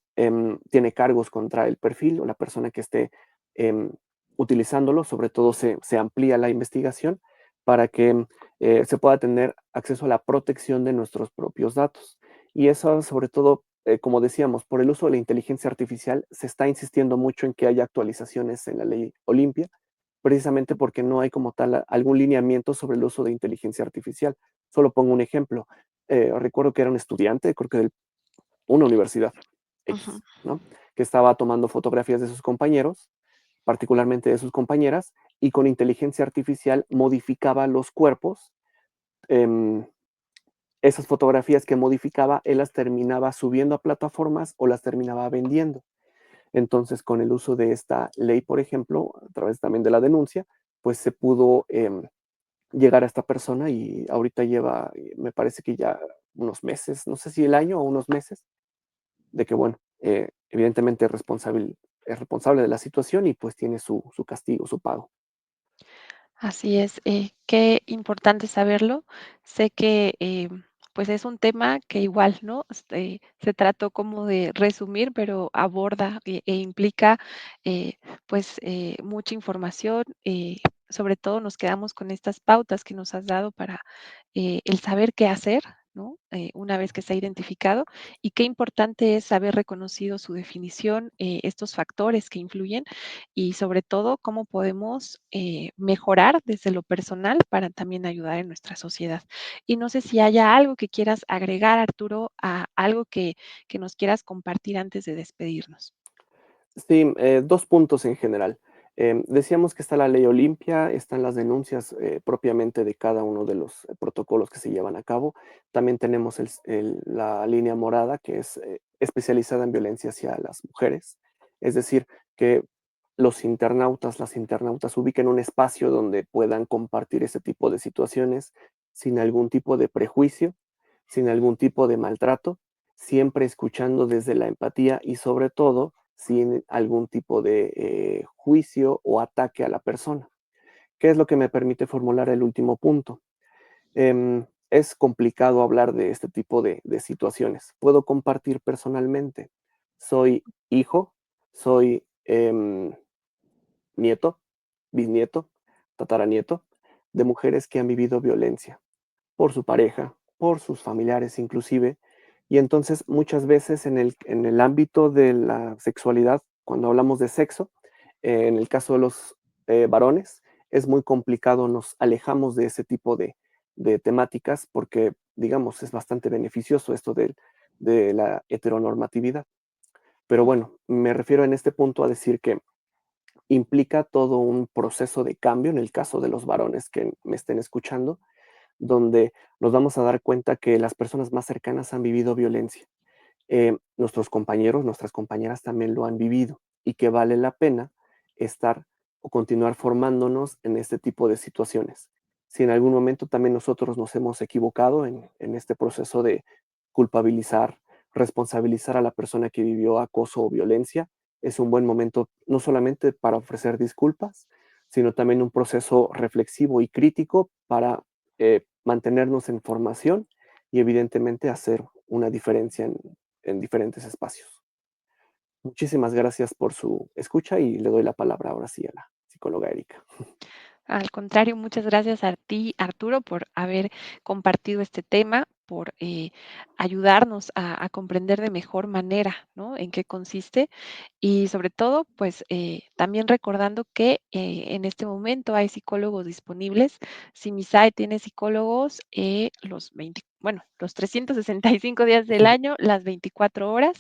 tiene cargos contra el perfil o la persona que esté em, utilizándolo. Sobre todo se amplía la investigación para que se pueda tener acceso a la protección de nuestros propios datos. Y eso sobre todo, como decíamos, por el uso de la inteligencia artificial, se está insistiendo mucho en que haya actualizaciones en la ley Olimpia, precisamente porque no hay como tal algún lineamiento sobre el uso de inteligencia artificial. Solo pongo un ejemplo. Recuerdo que era un estudiante, creo que una universidad Ujú. X, ¿no? Que estaba tomando fotografías de sus compañeros, particularmente de sus compañeras, y con inteligencia artificial modificaba los cuerpos. em, Esas fotografías que modificaba, él las terminaba subiendo a plataformas o las terminaba vendiendo. Entonces, con el uso de esta ley, por ejemplo, a través también de la denuncia, pues se pudo llegar a esta persona y ahorita lleva, me parece que ya unos meses, no sé si el año o unos meses, de que, bueno, evidentemente es responsable de la situación y pues tiene su castigo, su pago. Así es, qué importante saberlo. Sé que, pues, es un tema que igual, ¿no? Se trató como de resumir, pero aborda e implica, pues, mucha información. Sobre todo nos quedamos con estas pautas que nos has dado para, el saber qué hacer, ¿no? Una vez que se ha identificado, y qué importante es haber reconocido su definición, estos factores que influyen y sobre todo cómo podemos mejorar desde lo personal para también ayudar en nuestra sociedad. Y no sé si haya algo que quieras agregar, Arturo, a algo que nos quieras compartir antes de despedirnos. Sí, 2 puntos en general. Decíamos que está la ley Olimpia, están las denuncias, propiamente de cada uno de los protocolos que se llevan a cabo. También tenemos la línea morada, que es, especializada en violencia hacia las mujeres. Es decir, que los internautas, las internautas ubiquen un espacio donde puedan compartir ese tipo de situaciones sin algún tipo de prejuicio, sin algún tipo de maltrato, siempre escuchando desde la empatía y sobre todo sin algún tipo de juicio o ataque a la persona. ¿Qué es lo que me permite formular el último punto? Es complicado hablar de este tipo de situaciones. Puedo compartir personalmente. Soy hijo, soy nieto, bisnieto, tataranieto de mujeres que han vivido violencia por su pareja, por sus familiares inclusive. Y entonces muchas veces en el ámbito de la sexualidad, cuando hablamos de sexo, en el caso de los varones, es muy complicado, nos alejamos de ese tipo de temáticas porque, digamos, es bastante beneficioso esto de la heteronormatividad. Pero bueno, me refiero en este punto a decir que implica todo un proceso de cambio en el caso de los varones que me estén escuchando, donde nos vamos a dar cuenta que las personas más cercanas han vivido violencia. Nuestros compañeros, nuestras compañeras también lo han vivido y que vale la pena estar o continuar formándonos en este tipo de situaciones. Si en algún momento también nosotros nos hemos equivocado en este proceso de culpabilizar, responsabilizar a la persona que vivió acoso o violencia, es un buen momento no solamente para ofrecer disculpas, sino también un proceso reflexivo y crítico para mantenernos en formación y evidentemente hacer una diferencia en diferentes espacios. Muchísimas gracias por su escucha y le doy la palabra ahora sí a la psicóloga Erika. Al contrario, muchas gracias a ti, Arturo, por haber compartido este tema, por ayudarnos a comprender de mejor manera, ¿no? En qué consiste y sobre todo, pues también recordando que en este momento hay psicólogos disponibles. Simisae tiene psicólogos bueno, los 365 días del año, las 24 horas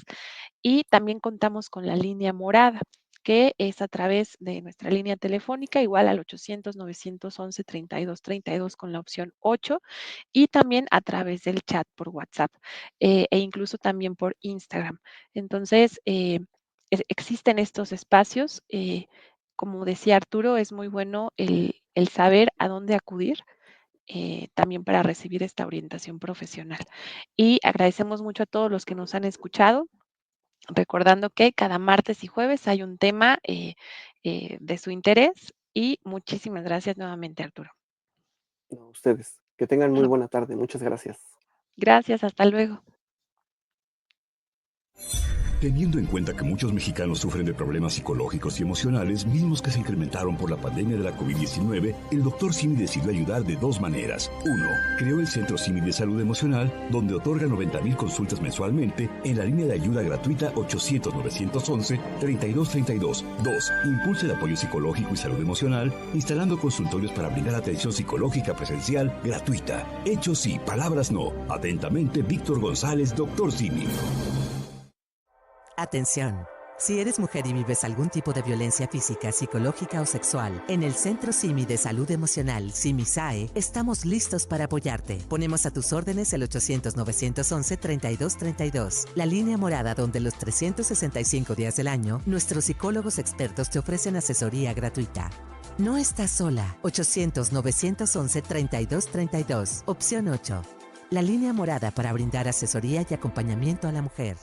y también contamos con la línea morada, que es a través de nuestra línea telefónica, igual al 800-911-3232 con la opción 8, y también a través del chat por WhatsApp, e incluso también por Instagram. Entonces, existen estos espacios. Como decía Arturo, es muy bueno el saber a dónde acudir. También para recibir esta orientación profesional. Y agradecemos mucho a todos los que nos han escuchado. Recordando que cada martes y jueves hay un tema de su interés y muchísimas gracias nuevamente, Arturo. No, ustedes, que tengan muy buena tarde. Muchas gracias. Gracias, hasta luego. Teniendo en cuenta que muchos mexicanos sufren de problemas psicológicos y emocionales, mismos que se incrementaron por la pandemia de la COVID-19, el Dr. Simi decidió ayudar de dos maneras. Uno, creó el Centro Simi de Salud Emocional, donde otorga 90,000 consultas mensualmente en la línea de ayuda gratuita 800-911-3232. Dos, impulsa el apoyo psicológico y salud emocional, instalando consultorios para brindar atención psicológica presencial gratuita. Hechos sí, palabras no. Atentamente, Víctor González, Dr. Simi. Atención. Si eres mujer y vives algún tipo de violencia física, psicológica o sexual, en el Centro CIMI de Salud Emocional, CIMISAE, estamos listos para apoyarte. Ponemos a tus órdenes el 800-911-3232, la línea morada donde los 365 días del año, nuestros psicólogos expertos te ofrecen asesoría gratuita. No estás sola. 800-911-3232, opción 8. La línea morada para brindar asesoría y acompañamiento a la mujer.